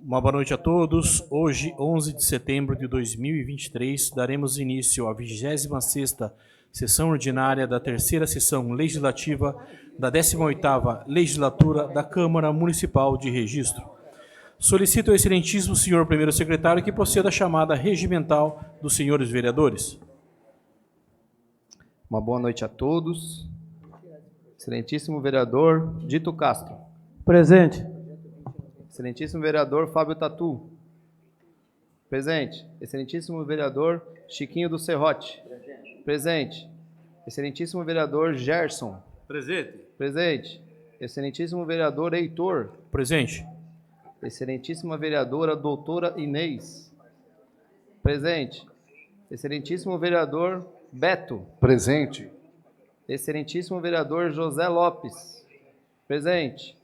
Uma boa noite a todos. Hoje, 11 de setembro de 2023, daremos início à 26ª sessão ordinária da terceira sessão legislativa da 18ª legislatura da Câmara Municipal de Registro. Solicito ao excelentíssimo senhor primeiro secretário que proceda à chamada regimental dos senhores vereadores. Uma boa noite a todos. Excelentíssimo vereador Dito Castro. Presente. Excelentíssimo vereador Fábio Tatu. Presente. Excelentíssimo vereador Chiquinho do Serrote. Presente. Excelentíssimo vereador Gerson. Presente. Presente. Excelentíssimo vereador Heitor. Presente. Excelentíssima vereadora doutora Inês. Presente. Excelentíssimo vereador Beto. Presente. Excelentíssimo vereador José Lopes. Presente.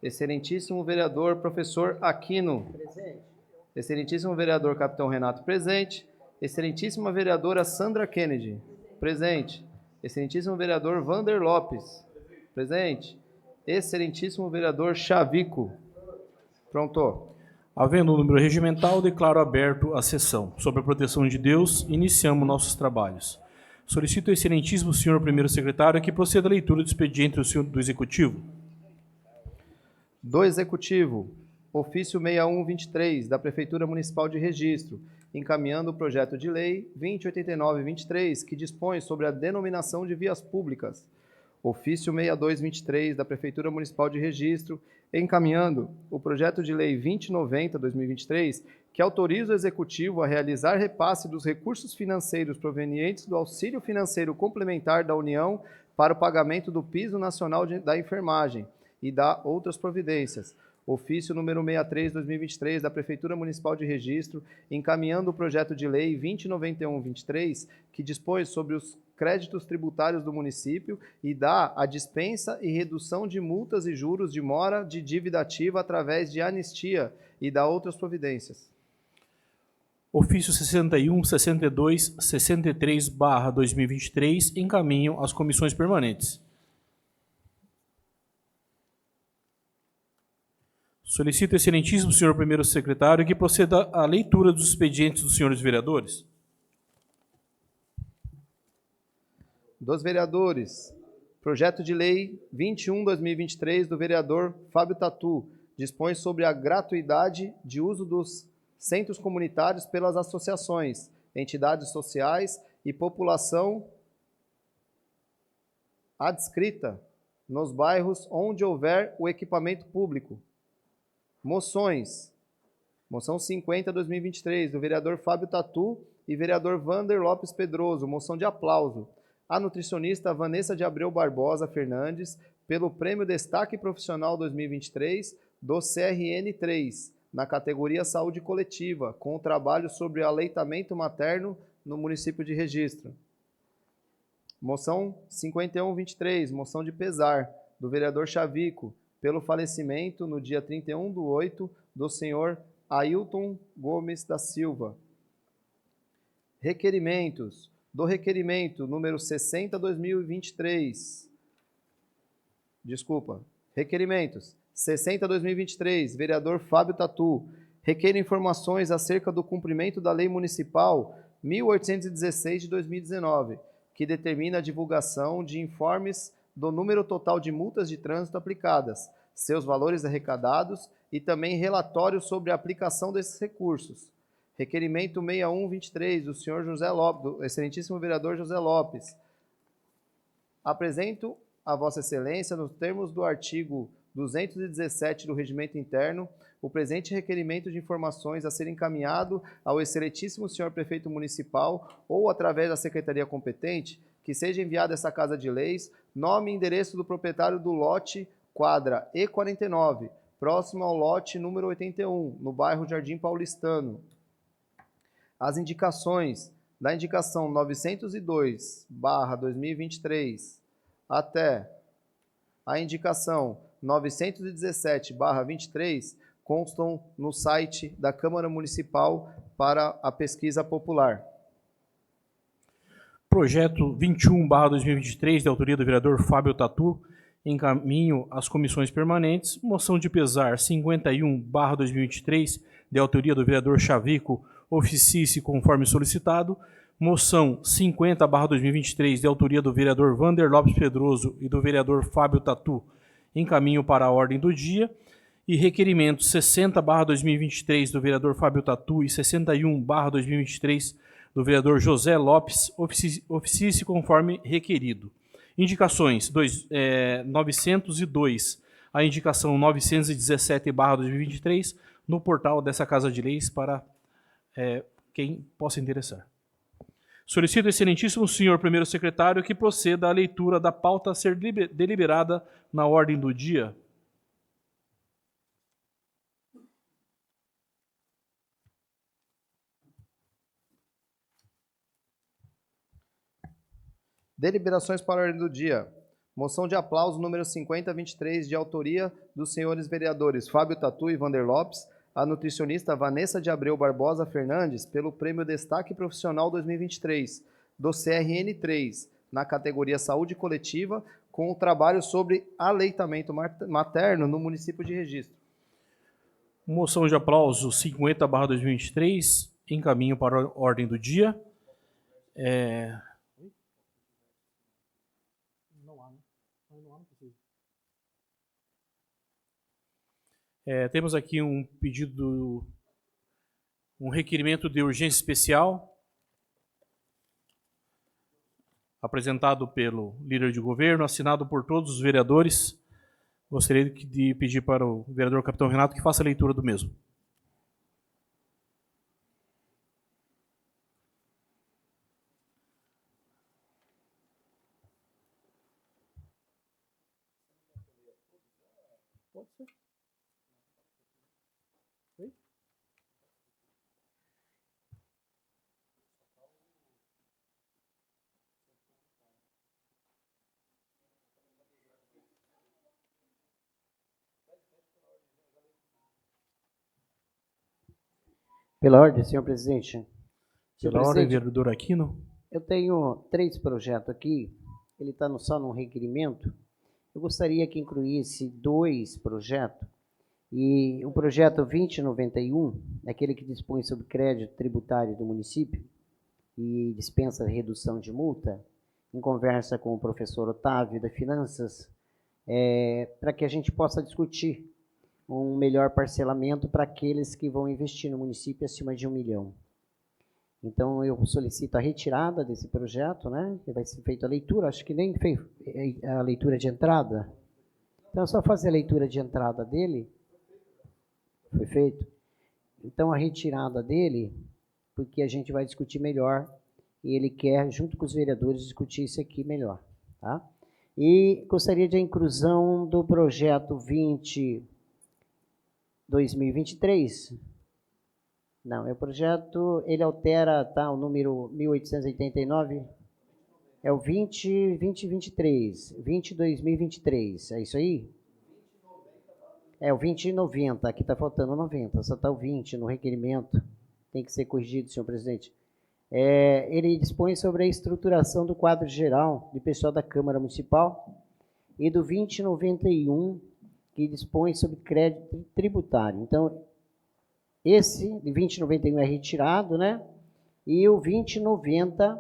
Excelentíssimo vereador professor Aquino. Presente. Excelentíssimo vereador capitão Renato. Presente. Excelentíssima vereadora Sandra Kennedy. Presente. Excelentíssimo vereador Vander Lopes. Presente. Excelentíssimo vereador Chavico. Pronto. Havendo o número regimental, declaro aberto a sessão. Sob a proteção de Deus, iniciamos nossos trabalhos. Solicito ao excelentíssimo senhor primeiro secretário que proceda à leitura do expediente do Executivo. Do Executivo, ofício 6123 da Prefeitura Municipal de Registro, encaminhando o projeto de lei 2089-23, que dispõe sobre a denominação de vias públicas. Ofício 6223 da Prefeitura Municipal de Registro, encaminhando o projeto de lei 2090-2023, que autoriza o Executivo a realizar repasse dos recursos financeiros provenientes do Auxílio Financeiro Complementar da União para o pagamento do Piso Nacional da Enfermagem e da outras providências. Ofício número 63/2023 da Prefeitura Municipal de Registro, encaminhando o projeto de lei 2091-23, que dispõe sobre os créditos tributários do município e dá a dispensa e redução de multas e juros de mora de dívida ativa através de anistia e da outras providências. Ofício 61, 62, 63/2023 encaminham às comissões permanentes. Solicito ao excelentíssimo senhor primeiro secretário que proceda à leitura dos expedientes dos senhores vereadores. Dos vereadores, projeto de lei 21/2023 do vereador Fábio Tatu, dispõe sobre a gratuidade de uso dos centros comunitários pelas associações, entidades sociais e população adscrita nos bairros onde houver o equipamento público. Moções. Moção 50/2023, do vereador Fábio Tatu e vereador Vander Lopes Pedroso, moção de aplauso. A nutricionista Vanessa de Abreu Barbosa Fernandes, pelo Prêmio Destaque Profissional 2023 do CRN3, na categoria Saúde Coletiva, com o trabalho sobre aleitamento materno no município de Registro. Moção 51/23, moção de pesar, do vereador Chavico, pelo falecimento, no dia 31/8, do senhor Ailton Gomes da Silva. Requerimentos. Do requerimento número 60/2023. Requerimentos. 60/2023, vereador Fábio Tatu. Requer informações acerca do cumprimento da Lei Municipal 1816 de 2019, que determina a divulgação de informes do número total de multas de trânsito aplicadas, seus valores arrecadados e também relatório sobre a aplicação desses recursos. Requerimento 61/23 do senhor José Lopes, do excelentíssimo vereador José Lopes. Apresento a Vossa Excelência, nos termos do artigo 217 do Regimento Interno, o presente requerimento de informações a ser encaminhado ao excelentíssimo senhor prefeito municipal ou através da secretaria competente, que seja enviado a essa Casa de Leis, nome e endereço do proprietário do lote quadra E49, próximo ao lote número 81, no bairro Jardim Paulistano. As indicações da indicação 902/2023 até a indicação 917/23 constam no site da Câmara Municipal para a pesquisa popular. Projeto 21/2023, de autoria do vereador Fábio Tatu, encaminho às comissões permanentes. Moção de pesar 51/2023, de autoria do vereador Chavico, oficie-se conforme solicitado. Moção 50/2023, de autoria do vereador Vander Lopes Pedroso e do vereador Fábio Tatu, encaminho para a ordem do dia. E requerimento 60/2023, do vereador Fábio Tatu, e 61/2023, do vereador José Lopes, oficie-se conforme requerido. Indicações 902, a indicação 917/2023, no portal dessa Casa de Leis, para quem possa interessar. Solicito, excelentíssimo senhor primeiro secretário, que proceda à leitura da pauta a ser deliberada na ordem do dia. Deliberações para a ordem do dia. Moção de aplauso número 5023, de autoria dos senhores vereadores Fábio Tatu e Vander Lopes, a nutricionista Vanessa de Abreu Barbosa Fernandes, pelo Prêmio Destaque Profissional 2023, do CRN3, na categoria Saúde Coletiva, com o trabalho sobre aleitamento materno no município de Registro. Moção de aplauso 50/2023, encaminho para a ordem do dia. Temos aqui um pedido, um requerimento de urgência especial, apresentado pelo líder de governo, assinado por todos os vereadores. Gostaria de pedir para o vereador Capitão Renato que faça a leitura do mesmo. Pode ser. Oi? Pela ordem, senhor presidente. Pela ordem, vereador Aquino. Eu tenho 3 projetos aqui, ele está só num requerimento. Eu gostaria que incluísse 2 projetos, e o projeto 2091, aquele que dispõe sobre crédito tributário do município e dispensa redução de multa, em conversa com o professor Otávio da Finanças, para que a gente possa discutir um melhor parcelamento para aqueles que vão investir no município acima de 1 milhão. Então, eu solicito a retirada desse projeto, né? Que vai ser feita a leitura, acho que nem fez a leitura de entrada. Então, é só fazer a leitura de entrada dele. Foi feito? Então, a retirada dele, porque a gente vai discutir melhor, e ele quer, junto com os vereadores, discutir isso aqui melhor. Tá? E gostaria de a inclusão do projeto 2023. Não, é o projeto, ele altera, tá, o número 1889, é o 2023, 2023, é isso aí? É o 2090, aqui está faltando 90, só está o 20 no requerimento, tem que ser corrigido, senhor presidente. Ele dispõe sobre a estruturação do quadro geral de pessoal da Câmara Municipal e do 2091, que dispõe sobre crédito tributário. Então, esse de 2091 é retirado, né? E o 2090...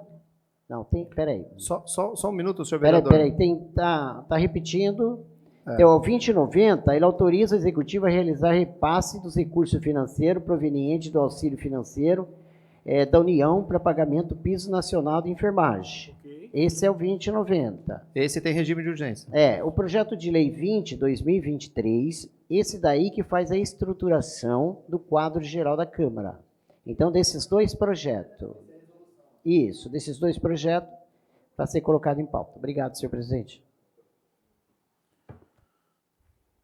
Não, tem... Peraí. Só um minuto, senhor vereador. Peraí, tá repetindo. Então, o 2090, ele autoriza o Executivo a realizar repasse dos recursos financeiros provenientes do auxílio financeiro da União para pagamento do piso nacional de enfermagem. Okay. Esse é o 2090. Esse tem regime de urgência. O projeto de lei 20/2023, esse daí que faz a estruturação do quadro geral da Câmara. Então, desses 2 projetos, desses 2 projetos, para ser colocado em pauta. Obrigado, senhor presidente.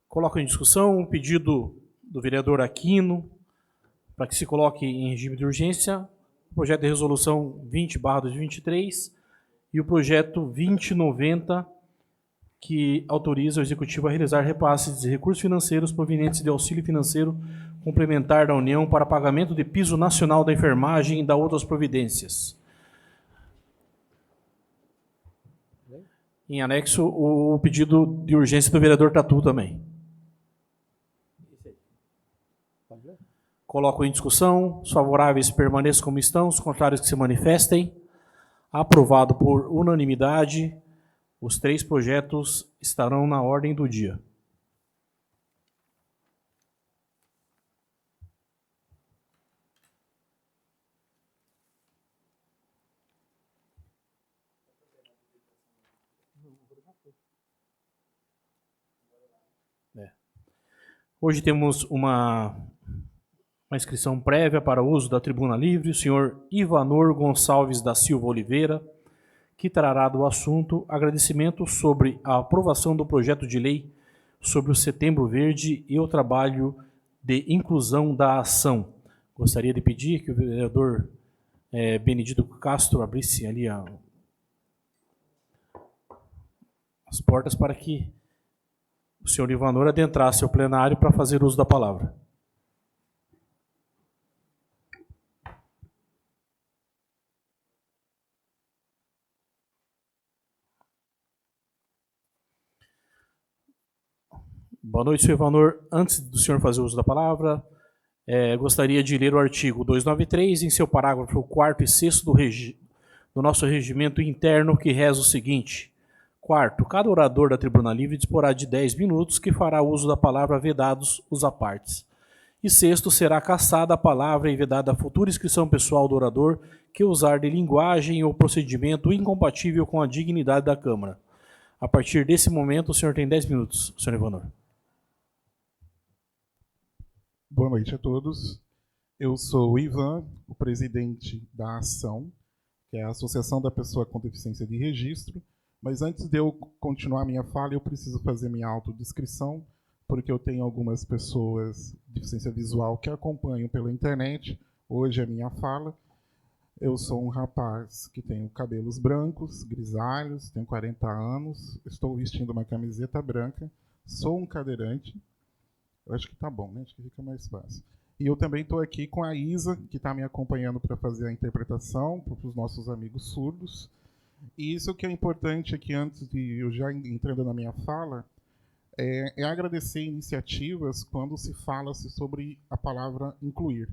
Coloco em discussão o pedido do vereador Aquino para que se coloque em regime de urgência o projeto de resolução 20/2023 e o projeto 2090, que autoriza o Executivo a realizar repasses de recursos financeiros provenientes de auxílio financeiro complementar da União para pagamento de piso nacional da enfermagem e da outras providências. Em anexo, o pedido de urgência do vereador Tatu também. Coloco em discussão. Os favoráveis permaneçam como estão, os contrários que se manifestem. Aprovado por unanimidade. Os 3 projetos estarão na ordem do dia. Hoje temos uma inscrição prévia para o uso da tribuna livre, o senhor Ivanor Gonçalves da Silva Oliveira, que trará do assunto agradecimento sobre a aprovação do projeto de lei sobre o Setembro Verde e o trabalho de inclusão da ação. Gostaria de pedir que o vereador Benedito Castro abrisse ali as portas para que o senhor Ivanor adentrasse ao plenário para fazer uso da palavra. Boa noite, senhor Ivanor. Antes do senhor fazer uso da palavra, gostaria de ler o artigo 293, em seu parágrafo 4º e 6º do nosso regimento interno, que reza o seguinte. 4º, cada orador da tribuna livre disporá de 10 minutos, que fará uso da palavra vedados os apartes. E 6º, será cassada a palavra e vedada a futura inscrição pessoal do orador que usar de linguagem ou procedimento incompatível com a dignidade da Câmara. A partir desse momento, o senhor tem 10 minutos, senhor Ivanor. Boa noite a todos. Eu sou o Ivan, o presidente da ASSão, que é a Associação da Pessoa com Deficiência de Registro. Mas antes de eu continuar minha fala, eu preciso fazer minha autodescrição, porque eu tenho algumas pessoas de deficiência visual que acompanham pela internet. Hoje é minha fala. Eu sou um rapaz que tenho cabelos brancos, grisalhos, tenho 40 anos, estou vestindo uma camiseta branca, sou um cadeirante. Eu acho que tá bom, né? Acho que fica mais fácil. E eu também estou aqui com a Isa, que está me acompanhando para fazer a interpretação para os nossos amigos surdos. E isso que é importante aqui, antes de eu já entrando na minha fala, é agradecer iniciativas quando se fala-se sobre a palavra incluir.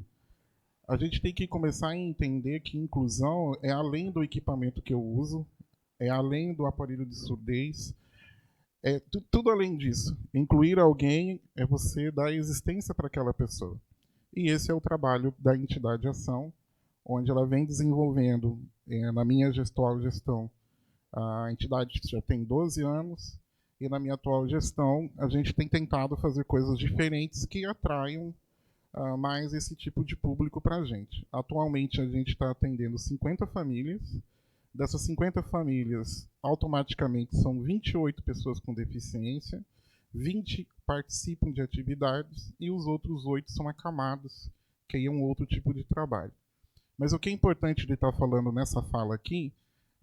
A gente tem que começar a entender que inclusão é além do equipamento que eu uso, é além do aparelho de surdez, é tudo além disso. Incluir alguém é você dar existência para aquela pessoa. E esse é o trabalho da entidade Ação, onde ela vem desenvolvendo, na minha atual gestão, a entidade já tem 12 anos, e na minha atual gestão a gente tem tentado fazer coisas diferentes que atraiam mais esse tipo de público para a gente. Atualmente a gente está atendendo 50 famílias. Dessas 50 famílias, automaticamente são 28 pessoas com deficiência, 20 participam de atividades e os outros 8 são acamados, que aí é um outro tipo de trabalho. Mas o que é importante de estar falando nessa fala aqui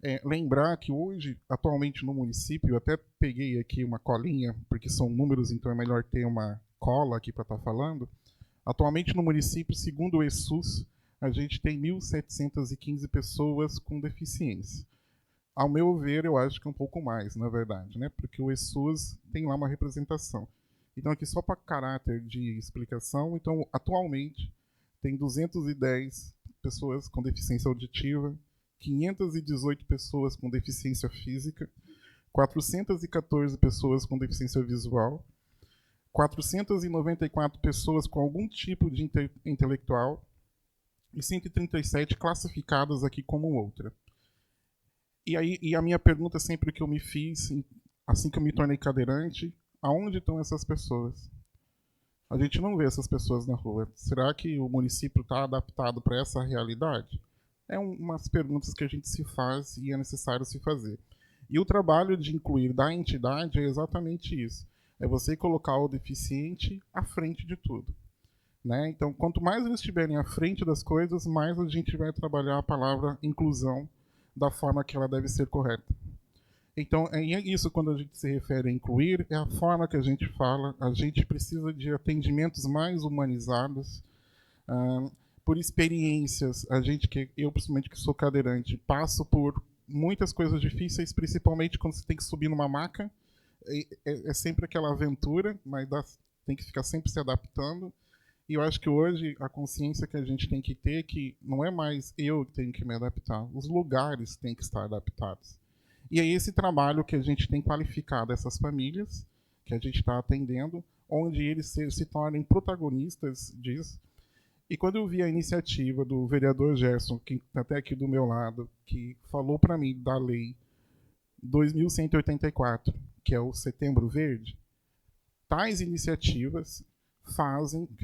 é lembrar que hoje, atualmente no município, eu até peguei aqui uma colinha, porque são números, então é melhor ter uma cola aqui para estar falando. Atualmente no município, segundo o ESUS, a gente tem 1.715 pessoas com deficiência. Ao meu ver, eu acho que é um pouco mais, na verdade, né? Porque o ESUS tem lá uma representação. Então, aqui só para caráter de explicação, então, atualmente, tem 210 pessoas com deficiência auditiva, 518 pessoas com deficiência física, 414 pessoas com deficiência visual, 494 pessoas com algum tipo de intelectual e 137 classificadas aqui como outra. E a minha pergunta sempre que eu me fiz, assim que eu me tornei cadeirante, aonde estão essas pessoas? A gente não vê essas pessoas na rua. Será que o município está adaptado para essa realidade? É umas perguntas que a gente se faz e é necessário se fazer. E o trabalho de incluir da entidade é exatamente isso. É você colocar o deficiente à frente de tudo. Né? Então, quanto mais eles estiverem à frente das coisas, mais a gente vai trabalhar a palavra inclusão da forma que ela deve ser correta. Então, é isso quando a gente se refere a incluir, é a forma que a gente fala. A gente precisa de atendimentos mais humanizados, por experiências. Eu, principalmente que sou cadeirante, passo por muitas coisas difíceis, principalmente quando você tem que subir numa maca. É sempre aquela aventura, mas tem que ficar sempre se adaptando. E eu acho que hoje a consciência que a gente tem que ter é que não é mais eu que tenho que me adaptar, os lugares têm que estar adaptados. E é esse trabalho que a gente tem qualificado essas famílias, que a gente está atendendo, onde eles se tornem protagonistas disso. E quando eu vi a iniciativa do vereador Gerson, que está até aqui do meu lado, que falou para mim da lei 2184, que é o Setembro Verde, tais iniciativas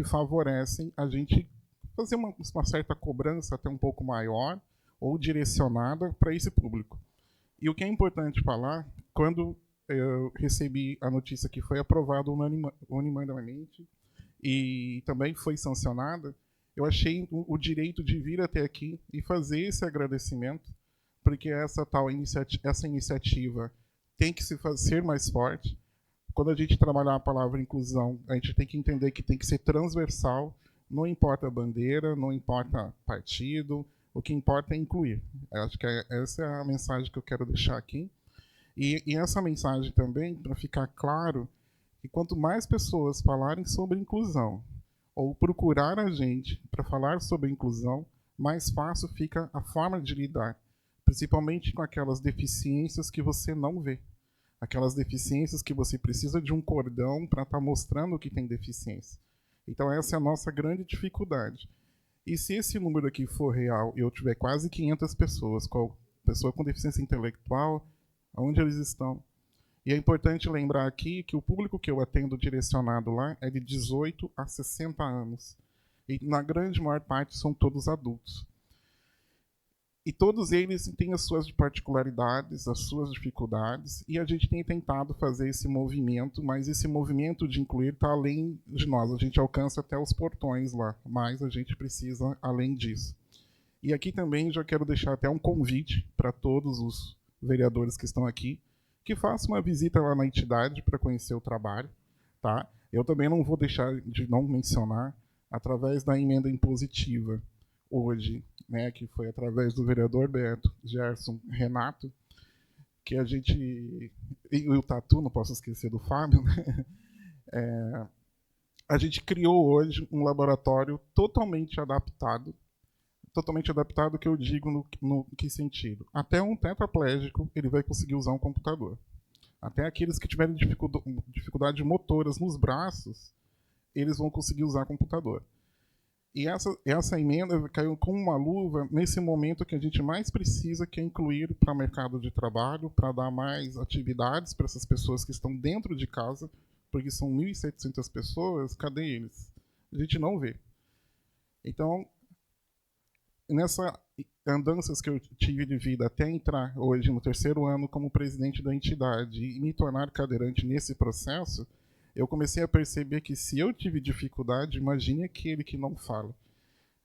favorecem a gente fazer uma certa cobrança até um pouco maior ou direcionada para esse público. E o que é importante falar, quando eu recebi a notícia que foi aprovada unanimemente e também foi sancionada, eu achei o direito de vir até aqui e fazer esse agradecimento, porque essa iniciativa tem que ser mais forte. Quando a gente trabalhar a palavra inclusão, a gente tem que entender que tem que ser transversal, não importa a bandeira, não importa partido, o que importa é incluir. Eu acho que essa é a mensagem que eu quero deixar aqui. E essa mensagem também, para ficar claro, que quanto mais pessoas falarem sobre inclusão, ou procurar a gente para falar sobre inclusão, mais fácil fica a forma de lidar, principalmente com aquelas deficiências que você não vê. Aquelas deficiências que você precisa de um cordão para estar mostrando que tem deficiência. Então essa é a nossa grande dificuldade. E se esse número aqui for real e eu tiver quase 500 pessoas, pessoa com deficiência intelectual, onde eles estão? E é importante lembrar aqui que o público que eu atendo direcionado lá é de 18 a 60 anos. E na grande maior parte são todos adultos. E todos eles têm as suas particularidades, as suas dificuldades, e a gente tem tentado fazer esse movimento, mas esse movimento de incluir está além de nós. A gente alcança até os portões lá, mas a gente precisa além disso. E aqui também já quero deixar até um convite para todos os vereadores que estão aqui, que façam uma visita lá na entidade para conhecer o trabalho. Tá? Eu também não vou deixar de não mencionar, através da emenda impositiva, hoje, né, que foi através do vereador Beto, Gerson, Renato, que a gente, e o Tatu, não posso esquecer do Fábio, né? A gente criou hoje um laboratório totalmente adaptado que eu digo no que sentido? Até um tetraplégico ele vai conseguir usar um computador. Até aqueles que tiverem dificuldade motoras nos braços, eles vão conseguir usar computador. E essa emenda caiu como uma luva nesse momento que a gente mais precisa, que é incluir para o mercado de trabalho, para dar mais atividades para essas pessoas que estão dentro de casa, porque são 1.700 pessoas, cadê eles? A gente não vê. Então, nessas andanças que eu tive de vida até entrar hoje no 3º ano como presidente da entidade e me tornar cadeirante nesse processo, eu comecei a perceber que se eu tive dificuldade, imagine aquele que não fala.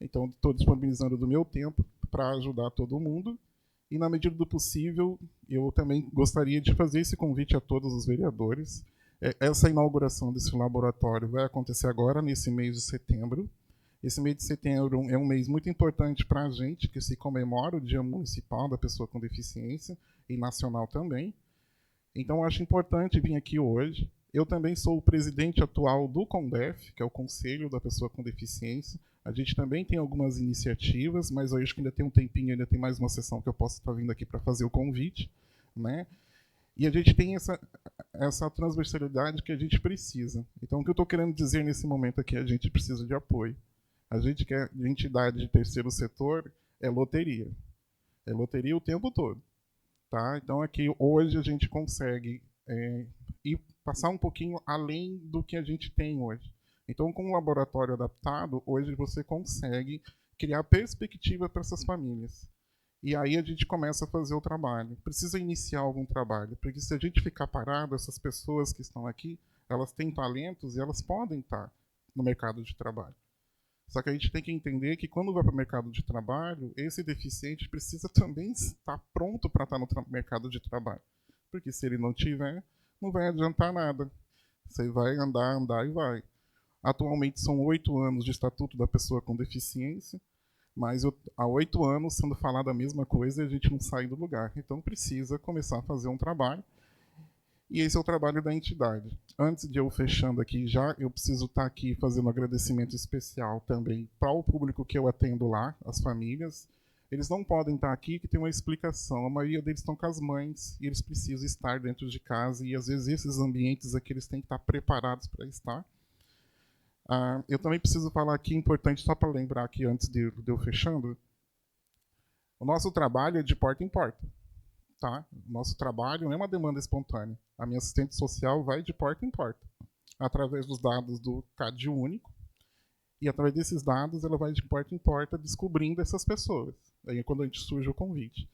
Então, estou disponibilizando do meu tempo para ajudar todo mundo e, na medida do possível, eu também gostaria de fazer esse convite a todos os vereadores. Essa inauguração desse laboratório vai acontecer agora, nesse mês de setembro. Esse mês de setembro é um mês muito importante para a gente, que se comemora o Dia Municipal da Pessoa com Deficiência e nacional também. Então, eu acho importante vir aqui hoje. Eu também sou o presidente atual do CONDEF, que é o Conselho da Pessoa com Deficiência. A gente também tem algumas iniciativas, mas eu acho que ainda tem um tempinho, ainda tem mais uma sessão que eu posso estar vindo aqui para fazer o convite, né? E a gente tem essa transversalidade que a gente precisa. Então, o que eu estou querendo dizer nesse momento aqui, a gente precisa de apoio. A gente quer de entidade de terceiro setor, é loteria. É loteria o tempo todo. Tá? Então, aqui, hoje, a gente consegue ir passar um pouquinho além do que a gente tem hoje. Então, com um laboratório adaptado, hoje você consegue criar perspectiva para essas famílias. E aí a gente começa a fazer o trabalho. Precisa iniciar algum trabalho, porque se a gente ficar parado, essas pessoas que estão aqui, elas têm talentos e elas podem estar no mercado de trabalho. Só que a gente tem que entender que quando vai para o mercado de trabalho, esse deficiente precisa também estar pronto para estar no mercado de trabalho. Porque se ele não tiver, não vai adiantar nada. Você vai andar e vai. Atualmente são 8 anos de Estatuto da Pessoa com Deficiência. Mas há 8 anos sendo falado a mesma coisa e a gente não sai do lugar. Então precisa começar a fazer um trabalho. E esse é o trabalho da entidade. Antes de eu fechando aqui já, eu preciso estar aqui fazendo um agradecimento especial também para o público que eu atendo lá, as famílias. Eles não podem estar aqui, que tem uma explicação. A maioria deles estão com as mães e eles precisam estar dentro de casa. E às vezes esses ambientes aqui eles têm que estar preparados para estar. Eu também preciso falar aqui, importante, só para lembrar aqui antes de eu fechando, o nosso trabalho é de porta em porta. Tá? O nosso trabalho não é uma demanda espontânea. A minha assistente social vai de porta em porta, através dos dados do CAD único, e através desses dados ela vai de porta em porta descobrindo essas pessoas. Aí é quando a gente surge o convite.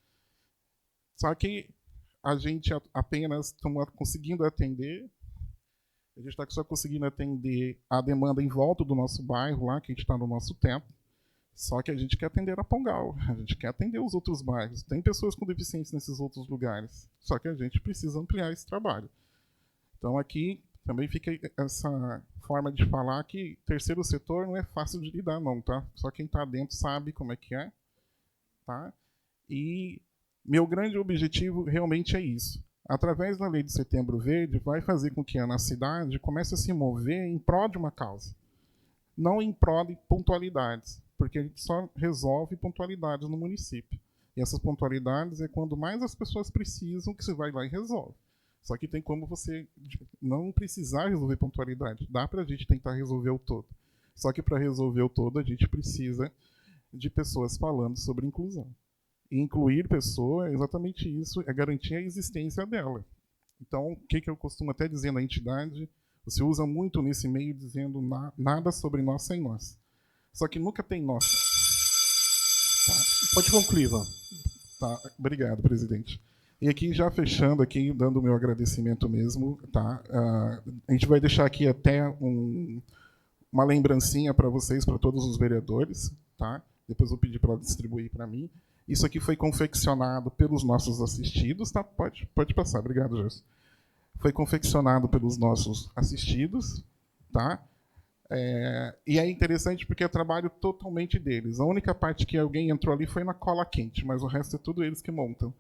Só que a gente apenas está conseguindo atender, a gente está só conseguindo atender a demanda em volta do nosso bairro, lá que a gente está no nosso tempo. Só que a gente quer atender a Pongal, a gente quer atender os outros bairros. Tem pessoas com deficiência nesses outros lugares. Só que a gente precisa ampliar esse trabalho. Então aqui também fica essa forma de falar que terceiro setor não é fácil de lidar não, tá? Só quem está dentro sabe como é que é. Tá? E meu grande objetivo realmente é isso. Através da Lei de Setembro Verde, vai fazer com que a nossa cidade comece a se mover em prol de uma causa. Não em prol de pontualidades, porque a gente só resolve pontualidades no município. E essas pontualidades é quando mais as pessoas precisam que você vai lá e resolve. Só que tem como você não precisar resolver pontualidade. Dá para a gente tentar resolver o todo. Só que para resolver o todo, a gente precisa de pessoas falando sobre inclusão. E incluir pessoa é exatamente isso, é garantir a existência dela. Então, o que eu costumo até dizer na entidade, você usa muito nesse meio dizendo nada sobre nós sem nós. Só que nunca tem nós. Tá. Pode concluir, Ivan. Tá, obrigado, presidente. E aqui, já fechando, aqui, dando o meu agradecimento mesmo, tá? A gente vai deixar aqui até uma lembrancinha para vocês, para todos os vereadores, tá? Depois vou pedir para ela distribuir para mim. Isso aqui foi confeccionado pelos nossos assistidos, tá? Pode passar, obrigado, Gerson. Foi confeccionado pelos nossos assistidos, tá? E é interessante porque é trabalho totalmente deles. A única parte que alguém entrou ali foi na cola quente, mas o resto é tudo eles que montam.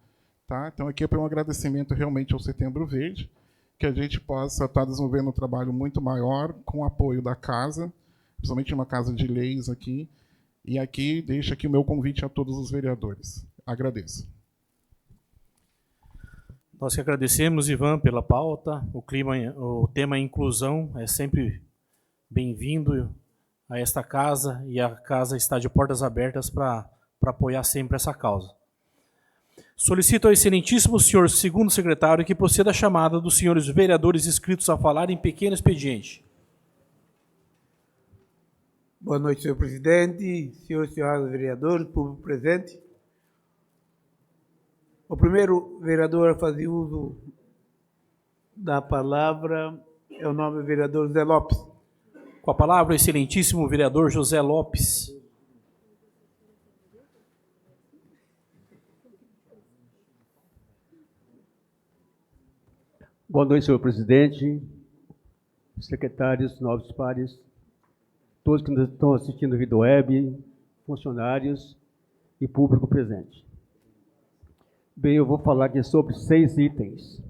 Tá? Então aqui é um agradecimento realmente ao Setembro Verde, que a gente possa estar desenvolvendo um trabalho muito maior com o apoio da casa, principalmente uma casa de leis aqui. E aqui deixo aqui o meu convite a todos os vereadores. Agradeço. Nós que agradecemos, Ivan, pela pauta. O tema inclusão é sempre bem-vindo a esta casa, e a casa está de portas abertas para apoiar sempre essa causa. Solicito ao excelentíssimo senhor segundo secretário que proceda a chamada dos senhores vereadores inscritos a falar em pequeno expediente. Boa noite, senhor presidente, senhores e senhoras vereadores, público presente. O primeiro vereador a fazer uso da palavra é o nobre vereador José Lopes. Com a palavra, o excelentíssimo vereador José Lopes. Boa noite, senhor presidente, secretários, nobres pares, todos que nos estão assistindo via web, funcionários e público presente. Bem, eu vou falar aqui sobre 6 itens.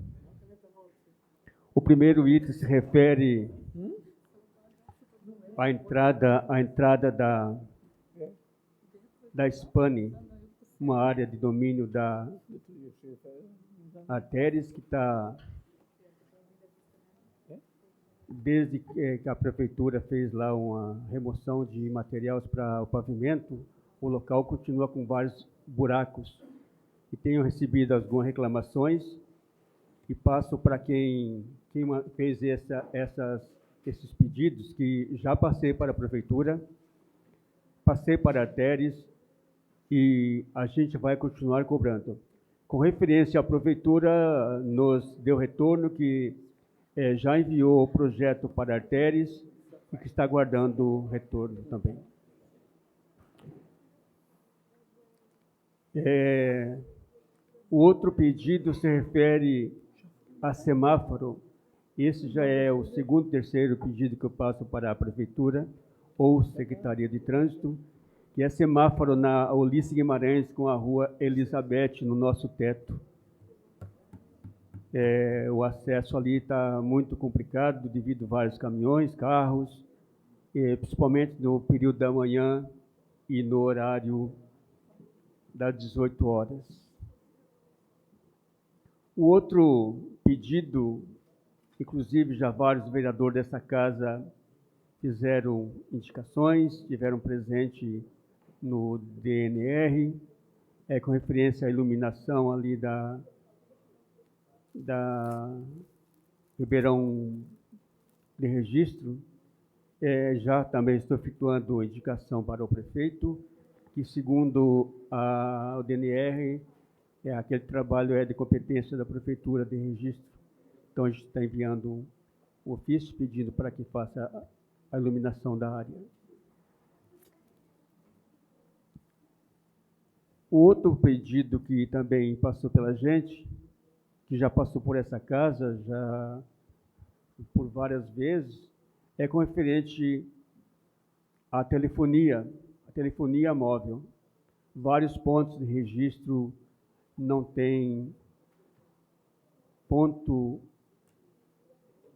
O primeiro item se refere à entrada da SPANI, uma área de domínio da Arteres, que está, desde que a prefeitura fez lá uma remoção de materiais para o pavimento, o local continua com vários buracos. E tenho recebido algumas reclamações e passo para quem fez esses pedidos, que já passei para a prefeitura, passei para a Arteres e a gente vai continuar cobrando. Com referência à prefeitura, nos deu retorno que já enviou o projeto para a Arteres e que está aguardando o retorno também. O outro pedido se refere a semáforo. Esse já é o segundo, terceiro pedido que eu passo para a prefeitura ou Secretaria de Trânsito. que é semáforo na Ulisses Guimarães com a rua Elizabeth no nosso teto. O acesso ali está muito complicado devido a vários caminhões, carros, principalmente no período da manhã e no horário das 18 horas. O outro pedido, inclusive já vários vereadores dessa casa fizeram indicações, tiveram presente no DNR, com referência à iluminação ali da Ribeirão de Registro. Já também estou efetuando indicação para o prefeito, que segundo o DNR, aquele trabalho é de competência da Prefeitura de Registro. Então a gente está enviando um ofício pedindo para que faça a iluminação da área. O outro pedido que também passou pela gente, que já passou por essa casa, já por várias vezes, é com referente à telefonia móvel. Vários pontos de registro não têm ponto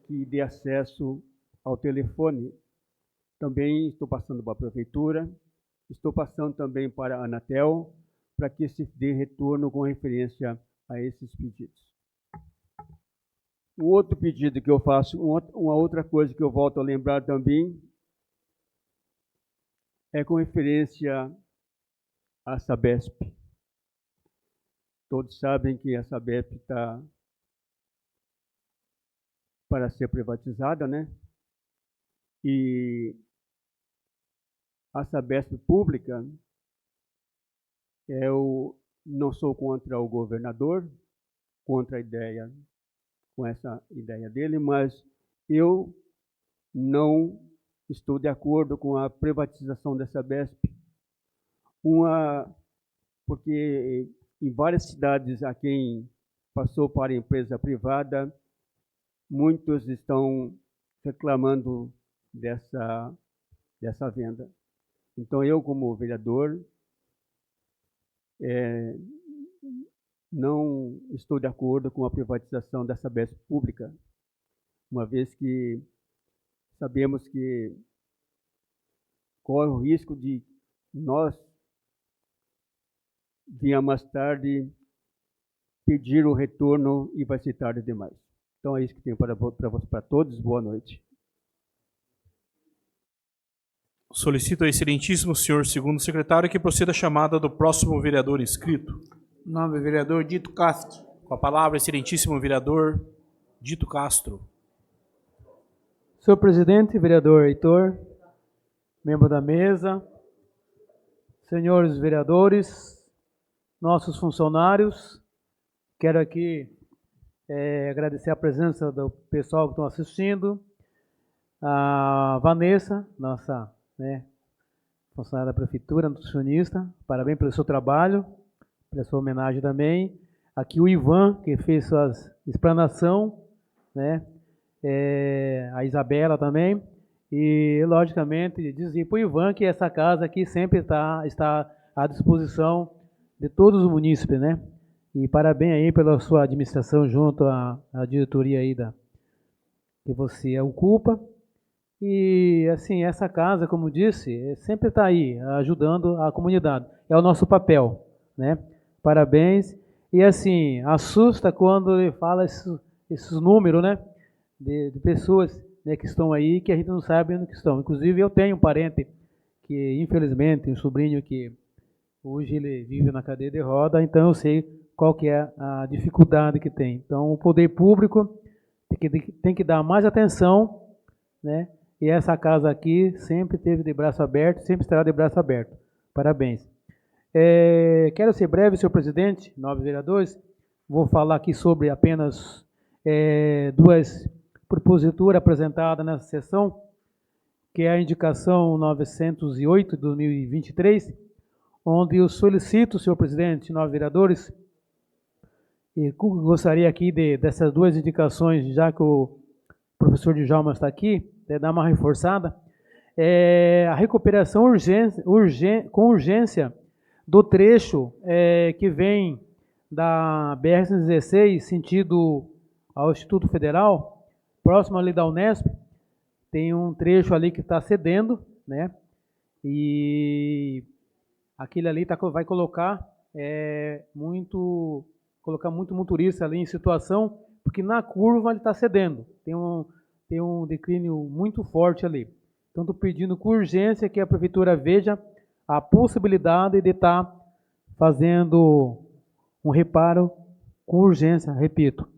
que dê acesso ao telefone. Também estou passando para a Prefeitura, estou passando também para a Anatel, para que se dê retorno com referência a esses pedidos. Um outro pedido que eu faço, uma outra coisa que eu volto a lembrar também, é com referência à Sabesp. Todos sabem que a Sabesp está para ser privatizada, né? E a Sabesp pública, eu não sou contra o governador, contra a ideia, com essa ideia dele, mas eu não estou de acordo com a privatização da Sabesp. Porque em várias cidades a quem passou para a empresa privada, muitos estão reclamando dessa venda. Então eu, como vereador, não estou de acordo com a privatização da Sabesp pública, uma vez que sabemos que corre o risco de nós vir mais tarde pedir o retorno e vai ser tarde demais. Então é isso que tenho para todos. Boa noite. Solicito ao excelentíssimo senhor segundo secretário que proceda a chamada do próximo vereador inscrito. Nome vereador Dito Castro. Com a palavra, excelentíssimo vereador Dito Castro. Senhor presidente, vereador Heitor, membro da mesa, senhores vereadores, nossos funcionários, quero aqui agradecer a presença do pessoal que estão assistindo, a Vanessa, nossa funcionária da prefeitura, nutricionista, parabéns pelo seu trabalho, pela sua homenagem também. Aqui o Ivan, que fez sua explanação, a Isabela também, e logicamente dizer para o Ivan que essa casa aqui sempre está à disposição de todos os munícipes, E parabéns aí pela sua administração junto à diretoria aí que você ocupa. E assim, essa casa, como disse, sempre está aí, ajudando a comunidade. É o nosso papel, Parabéns. E assim, assusta quando ele fala esses números, de pessoas que estão aí, que a gente não sabe onde estão. Inclusive, eu tenho um parente que, infelizmente, um sobrinho que hoje ele vive na cadeira de roda, então eu sei qual que é a dificuldade que tem. Então, o poder público tem que dar mais atenção, E essa casa aqui sempre teve de braço aberto, sempre estará de braço aberto. Parabéns. Quero ser breve, senhor presidente, nobres vereadores. Vou falar aqui sobre apenas duas proposituras apresentadas nessa sessão, que é a indicação 908 de 2023, onde eu solicito, senhor presidente, nobres vereadores, e gostaria aqui dessas duas indicações, já que o professor Djalma está aqui, dar uma reforçada, a recuperação com urgência do trecho que vem da BR-116, sentido ao Instituto Federal, próximo ali da Unesp. Tem um trecho ali que está cedendo, né? E aquele ali vai colocar muito motorista ali em situação, porque na curva ele está cedendo. Tem um declínio muito forte ali. Então, estou pedindo com urgência que a Prefeitura veja a possibilidade de estar fazendo um reparo com urgência, repito.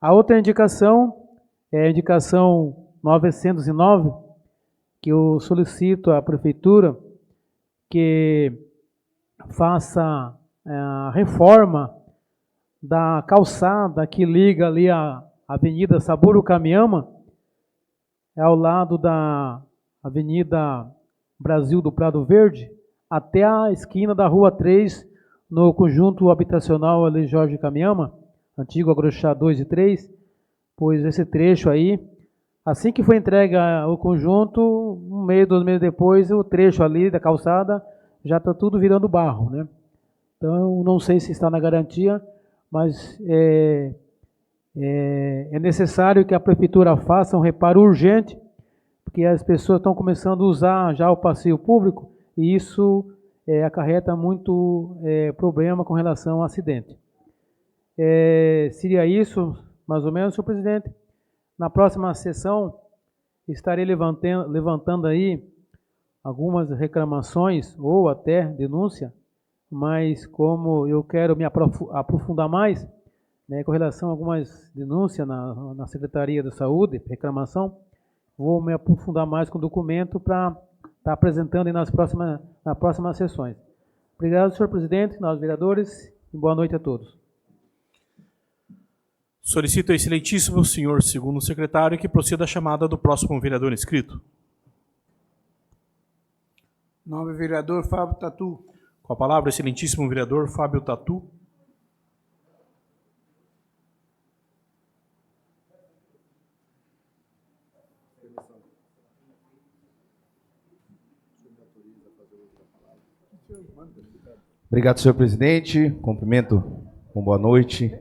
A outra indicação é a indicação 909, que eu solicito à Prefeitura que faça a reforma da calçada que liga ali a Avenida Saburo Kamiama, ao lado da Avenida Brasil do Prado Verde, até a esquina da Rua 3, no conjunto habitacional ali Jorge Kamiama, antigo Agrochá 2 e 3, pois esse trecho aí, assim que foi entregue o conjunto, 1 mês, 2 meses depois, o trecho ali da calçada já está tudo virando barro, né? Então, não sei se está na garantia, mas é necessário que a Prefeitura faça um reparo urgente, porque as pessoas estão começando a usar já o passeio público e isso acarreta muito problema com relação ao acidente. Seria isso, mais ou menos, senhor presidente. Na próxima sessão, estarei levantando aí algumas reclamações ou até denúncia, mas como eu quero me aprofundar mais, né, com relação a algumas denúncias na Secretaria da Saúde, reclamação, vou me aprofundar mais com o documento para estar apresentando aí nas próximas sessões. Obrigado, senhor presidente, nós vereadores, e boa noite a todos. Solicito ao excelentíssimo senhor segundo secretário que proceda a chamada do próximo vereador inscrito. Nome vereador Fábio Tatu. Com a palavra, excelentíssimo vereador Fábio Tatu. Obrigado, senhor presidente. Cumprimento com boa noite,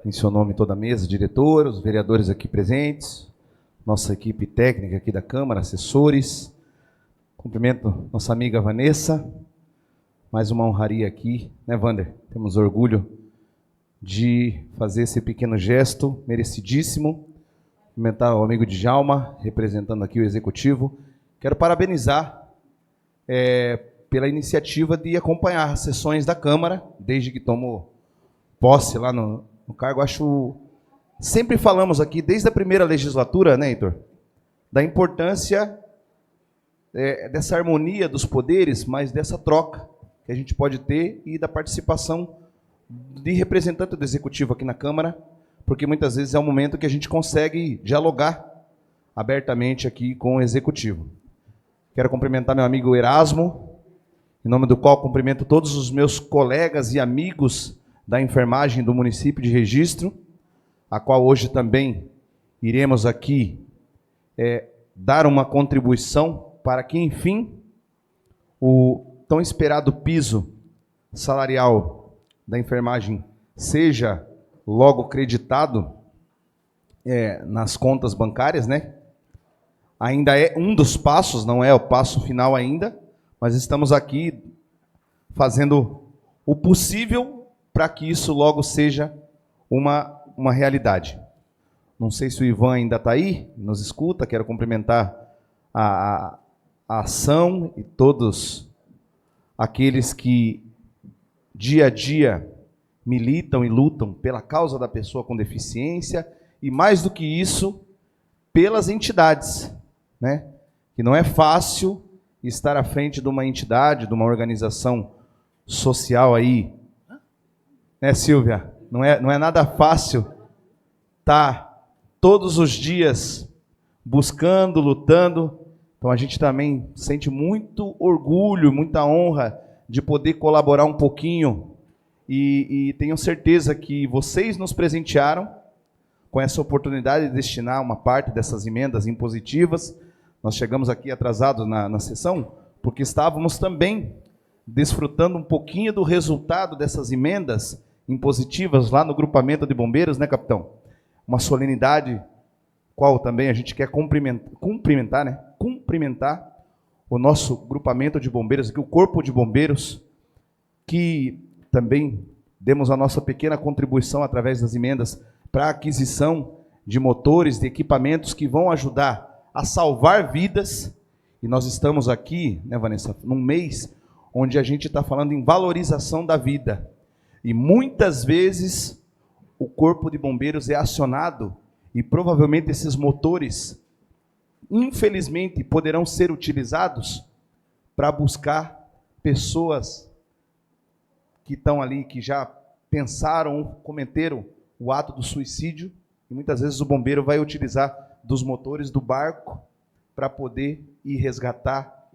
em seu nome toda a mesa, diretor, os vereadores aqui presentes, nossa equipe técnica aqui da Câmara, assessores. Cumprimento nossa amiga Vanessa. Mais uma honraria aqui, né, Wander? Temos orgulho de fazer esse pequeno gesto merecidíssimo. Cumprimentar o amigo Djalma, representando aqui o Executivo. Quero parabenizar pela iniciativa de acompanhar as sessões da Câmara, desde que tomou posse lá no cargo. Sempre falamos aqui, desde a primeira legislatura, né, Heitor, da importância dessa harmonia dos poderes, mas dessa troca que a gente pode ter e da participação de representante do Executivo aqui na Câmara, porque muitas vezes é um momento que a gente consegue dialogar abertamente aqui com o Executivo. Quero cumprimentar meu amigo Erasmo, em nome do qual cumprimento todos os meus colegas e amigos da enfermagem do município de Registro, a qual hoje também iremos aqui dar uma contribuição para que, enfim, o tão esperado piso salarial da enfermagem seja logo creditado nas contas bancárias, né? Ainda é um dos passos, não é o passo final ainda, mas estamos aqui fazendo o possível para que isso logo seja uma realidade. Não sei se o Ivan ainda está aí, nos escuta, quero cumprimentar a ação e todos aqueles que dia a dia militam e lutam pela causa da pessoa com deficiência e, mais do que isso, pelas entidades, né? Que não é fácil estar à frente de uma entidade, de uma organização social aí, né, Silvia? Não é nada fácil estar todos os dias buscando, lutando. Então a gente também sente muito orgulho, muita honra de poder colaborar um pouquinho e tenho certeza que vocês nos presentearam com essa oportunidade de destinar uma parte dessas emendas impositivas Nós chegamos aqui atrasados na sessão, porque estávamos também desfrutando um pouquinho do resultado dessas emendas impositivas lá no grupamento de bombeiros, né, capitão? Uma solenidade, qual também a gente quer cumprimentar o nosso grupamento de bombeiros, aqui, o Corpo de Bombeiros, que também demos a nossa pequena contribuição através das emendas para a aquisição de motores, de equipamentos que vão ajudar a salvar vidas. E nós estamos aqui, né, Vanessa, num mês onde a gente está falando em valorização da vida. E muitas vezes o Corpo de Bombeiros é acionado e provavelmente esses motores, infelizmente, poderão ser utilizados para buscar pessoas que estão ali, que já pensaram, cometeram o ato do suicídio, e muitas vezes o bombeiro vai utilizar dos motores do barco para poder ir resgatar,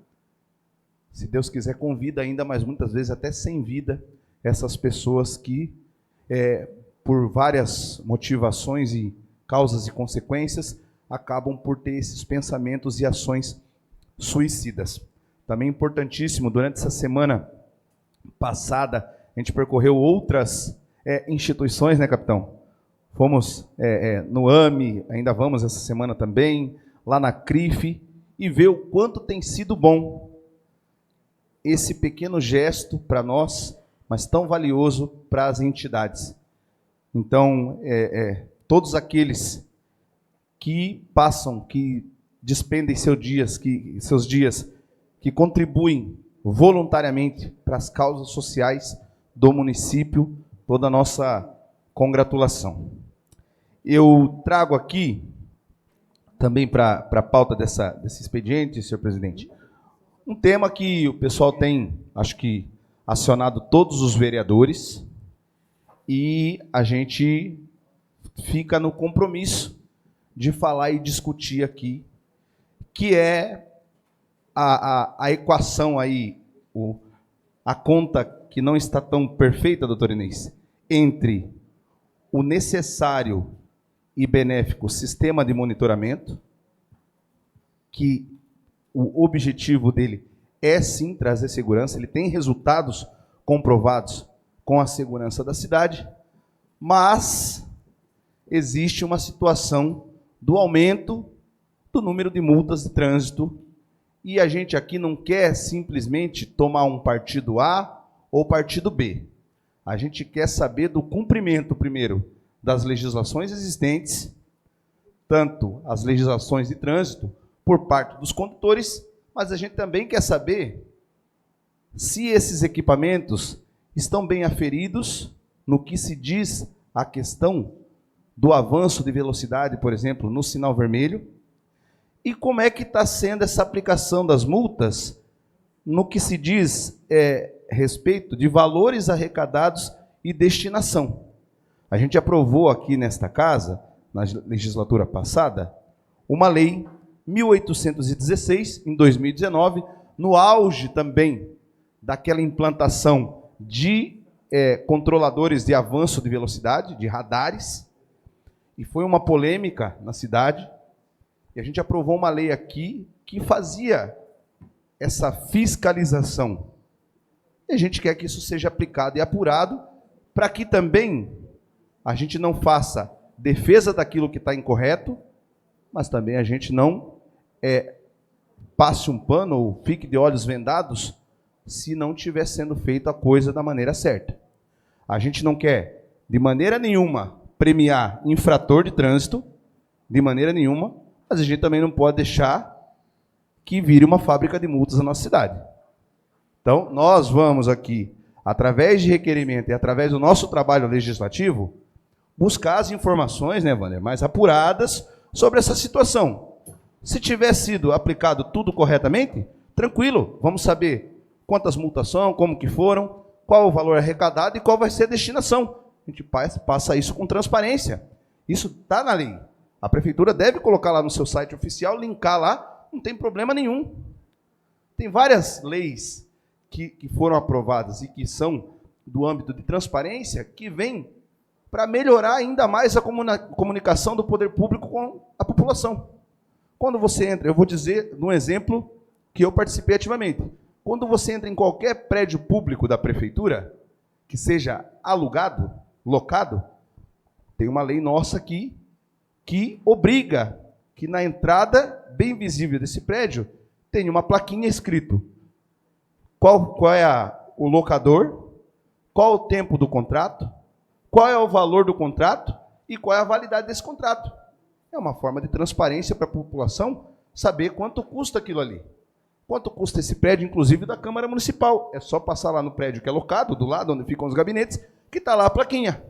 se Deus quiser, com vida ainda, mas muitas vezes até sem vida, essas pessoas que, por várias motivações e causas e consequências, acabam por ter esses pensamentos e ações suicidas. Também importantíssimo, durante essa semana passada, a gente percorreu outras instituições, né, capitão? Fomos no AME, ainda vamos essa semana também, lá na CRIF, e ver o quanto tem sido bom esse pequeno gesto para nós, mas tão valioso para as entidades. Então, todos aqueles que passam, que despendem seus dias, que contribuem voluntariamente para as causas sociais do município, toda a nossa congratulação. Eu trago aqui, também para a pauta desse expediente, senhor presidente, um tema que o pessoal tem, acho que, acionado todos os vereadores, e a gente fica no compromisso de falar e discutir aqui, que é a equação aí, a conta que não está tão perfeita, doutor Inês, entre o necessário e benéfico sistema de monitoramento, que o objetivo dele é sim trazer segurança, ele tem resultados comprovados com a segurança da cidade, mas existe uma situação do aumento do número de multas de trânsito, e a gente aqui não quer simplesmente tomar um partido A ou partido B. A gente quer saber do cumprimento, primeiro, das legislações existentes, tanto as legislações de trânsito, por parte dos condutores, mas a gente também quer saber se esses equipamentos estão bem aferidos no que se diz a questão do avanço de velocidade, por exemplo, no sinal vermelho, e como é que está sendo essa aplicação das multas no que se diz respeito de valores arrecadados e destinação. A gente aprovou aqui nesta casa, na legislatura passada, uma lei 1816, em 2019, no auge também daquela implantação de controladores de avanço de velocidade, de radares, e foi uma polêmica na cidade, e a gente aprovou uma lei aqui que fazia essa fiscalização. E a gente quer que isso seja aplicado e apurado, para que também a gente não faça defesa daquilo que está incorreto, mas também a gente não passe um pano ou fique de olhos vendados se não estiver sendo feita a coisa da maneira certa. A gente não quer, de maneira nenhuma, premiar infrator de trânsito, de maneira nenhuma, mas a gente também não pode deixar que vire uma fábrica de multas na nossa cidade. Então, nós vamos aqui, através de requerimento e através do nosso trabalho legislativo, buscar as informações, né, Wander, mais apuradas sobre essa situação. Se tiver sido aplicado tudo corretamente, tranquilo, vamos saber quantas multas são, como que foram, qual o valor arrecadado e qual vai ser a destinação. A gente passa isso com transparência. Isso está na lei. A prefeitura deve colocar lá no seu site oficial, linkar lá, não tem problema nenhum. Tem várias leis que foram aprovadas e que são do âmbito de transparência, que vêm para melhorar ainda mais a comunicação do poder público com a população. Quando você entra, eu vou dizer num exemplo que eu participei ativamente. Quando você entra em qualquer prédio público da prefeitura, que seja alugado, locado, tem uma lei nossa aqui que obriga que na entrada bem visível desse prédio tenha uma plaquinha escrito qual é o locador, qual o tempo do contrato, qual é o valor do contrato e qual é a validade desse contrato. É uma forma de transparência para a população saber quanto custa aquilo ali. Quanto custa esse prédio, inclusive da Câmara Municipal. É só passar lá no prédio que é locado, do lado onde ficam os gabinetes, que está lá a plaquinha.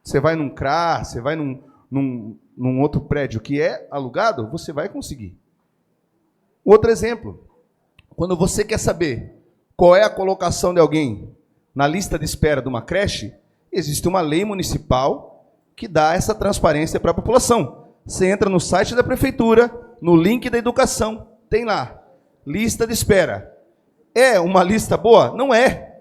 Você vai num CRA, você vai num outro prédio que é alugado, você vai conseguir. Outro exemplo, quando você quer saber qual é a colocação de alguém na lista de espera de uma creche, existe uma lei municipal que dá essa transparência para a população. Você entra no site da prefeitura, no link da educação, tem lá, lista de espera. É uma lista boa? Não é.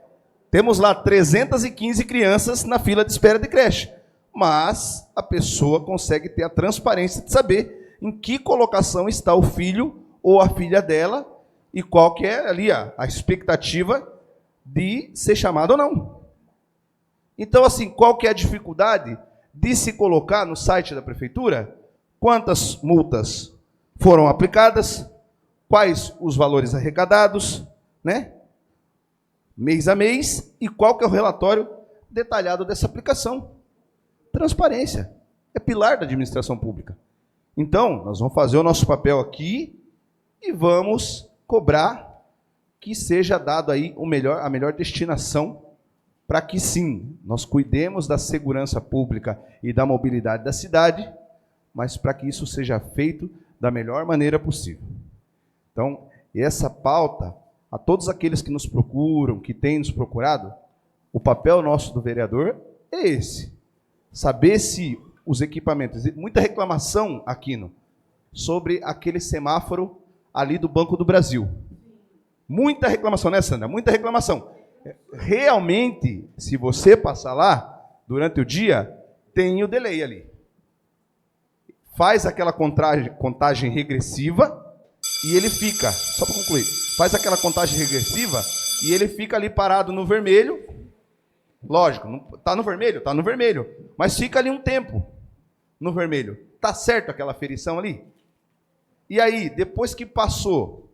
Temos lá 315 crianças na fila de espera de creche. Mas a pessoa consegue ter a transparência de saber em que colocação está o filho ou a filha dela e qual que é ali a expectativa de ser chamado ou não. Então, assim, qual que é a dificuldade de se colocar no site da prefeitura quantas multas foram aplicadas, quais os valores arrecadados, né? Mês a mês, e qual que é o relatório detalhado dessa aplicação. Transparência. É pilar da administração pública. Então, nós vamos fazer o nosso papel aqui e vamos cobrar que seja dado aí a melhor destinação para que, sim, nós cuidemos da segurança pública e da mobilidade da cidade, mas para que isso seja feito da melhor maneira possível. Então, essa pauta, a todos aqueles que nos procuram, que têm nos procurado, o papel nosso do vereador é esse. Saber se os equipamentos... Muita reclamação, Aquino, sobre aquele semáforo ali do Banco do Brasil. Muita reclamação, né, Sandra? Muita reclamação. Realmente, se você passar lá, durante o dia, tem o delay ali. Faz aquela contagem regressiva e ele fica, só para concluir, faz aquela contagem regressiva e ele fica ali parado no vermelho. Lógico, está no vermelho? Está no vermelho. Mas fica ali um tempo no vermelho. Está certo aquela aferição ali? E aí, depois que passou,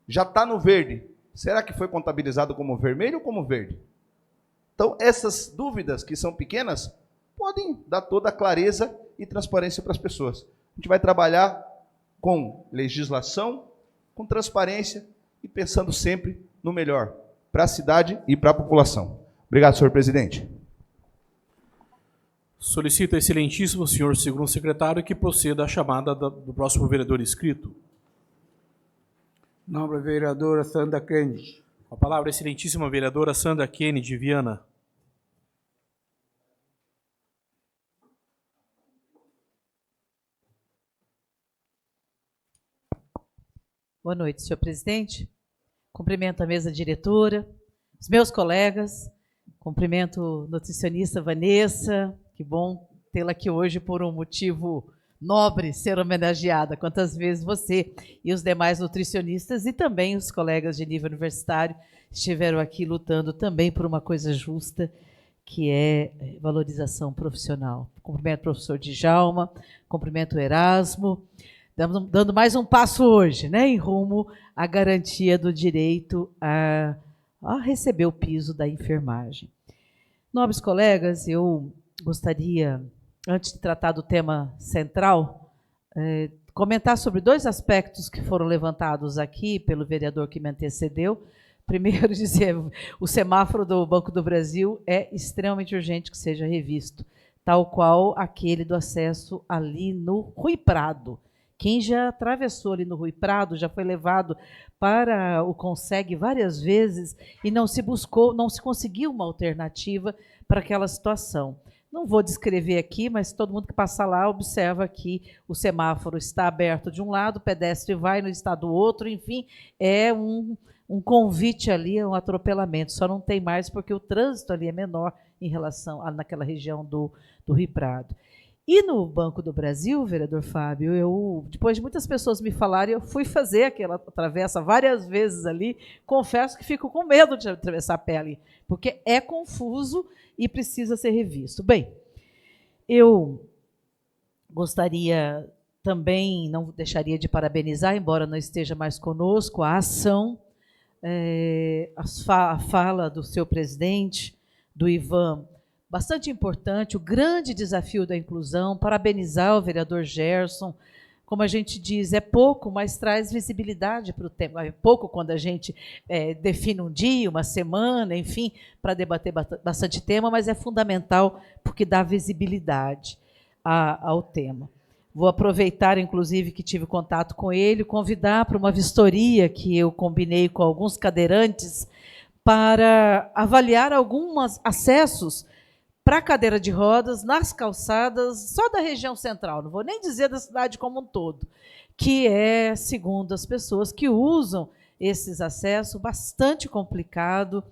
já está no verde, será que foi contabilizado como vermelho ou como verde? Então, essas dúvidas, que são pequenas, podem dar toda a clareza e transparência para as pessoas. A gente vai trabalhar com legislação, com transparência e pensando sempre no melhor para a cidade e para a população. Obrigado, senhor presidente. Solicito ao excelentíssimo senhor segundo secretário que proceda à chamada do próximo vereador inscrito. Nobre vereadora Sandra Kennedy. Com a palavra, a excelentíssima vereadora Sandra Kennedy de Viana. Boa noite, senhor presidente. Cumprimento a mesa diretora, os meus colegas, cumprimento o nutricionista Vanessa, que bom tê-la aqui hoje por um motivo nobre, ser homenageada. Quantas vezes você e os demais nutricionistas e também os colegas de nível universitário estiveram aqui lutando também por uma coisa justa, que é valorização profissional. Cumprimento o professor Djalma, cumprimento o Erasmo, dando mais um passo hoje, né, em rumo à garantia do direito a receber o piso da enfermagem. Nobres colegas, eu gostaria, antes de tratar do tema central, comentar sobre dois aspectos que foram levantados aqui pelo vereador que me antecedeu. Primeiro, dizer, o semáforo do Banco do Brasil é extremamente urgente que seja revisto, tal qual aquele do acesso ali no Rui Prado. Quem já atravessou ali no Rui Prado já foi levado para o Conseg várias vezes e não se conseguiu uma alternativa para aquela situação. Não vou descrever aqui, mas todo mundo que passa lá observa que o semáforo está aberto de um lado, o pedestre vai no está do outro, enfim, é um convite ali, um atropelamento. Só não tem mais porque o trânsito ali é menor em relação naquela região do Rio Prado. E no Banco do Brasil, vereador Fábio, depois de muitas pessoas me falarem, eu fui fazer aquela travessa várias vezes ali. Confesso que fico com medo de atravessar a pé ali, porque é confuso e precisa ser revisto. Bem, eu gostaria também, não deixaria de parabenizar, embora não esteja mais conosco, a ação, a fala do seu presidente, do Ivan, bastante importante, o grande desafio da inclusão, parabenizar o vereador Gerson. Como a gente diz, é pouco, mas traz visibilidade para o tema. É pouco quando a gente define um dia, uma semana, enfim, para debater bastante tema, mas é fundamental porque dá visibilidade ao tema. Vou aproveitar, inclusive, que tive contato com ele, convidar para uma vistoria que eu combinei com alguns cadeirantes para avaliar alguns acessos para a cadeira de rodas nas calçadas só da região central, não vou nem dizer da cidade como um todo, que é, segundo as pessoas que usam esses acessos, bastante complicado,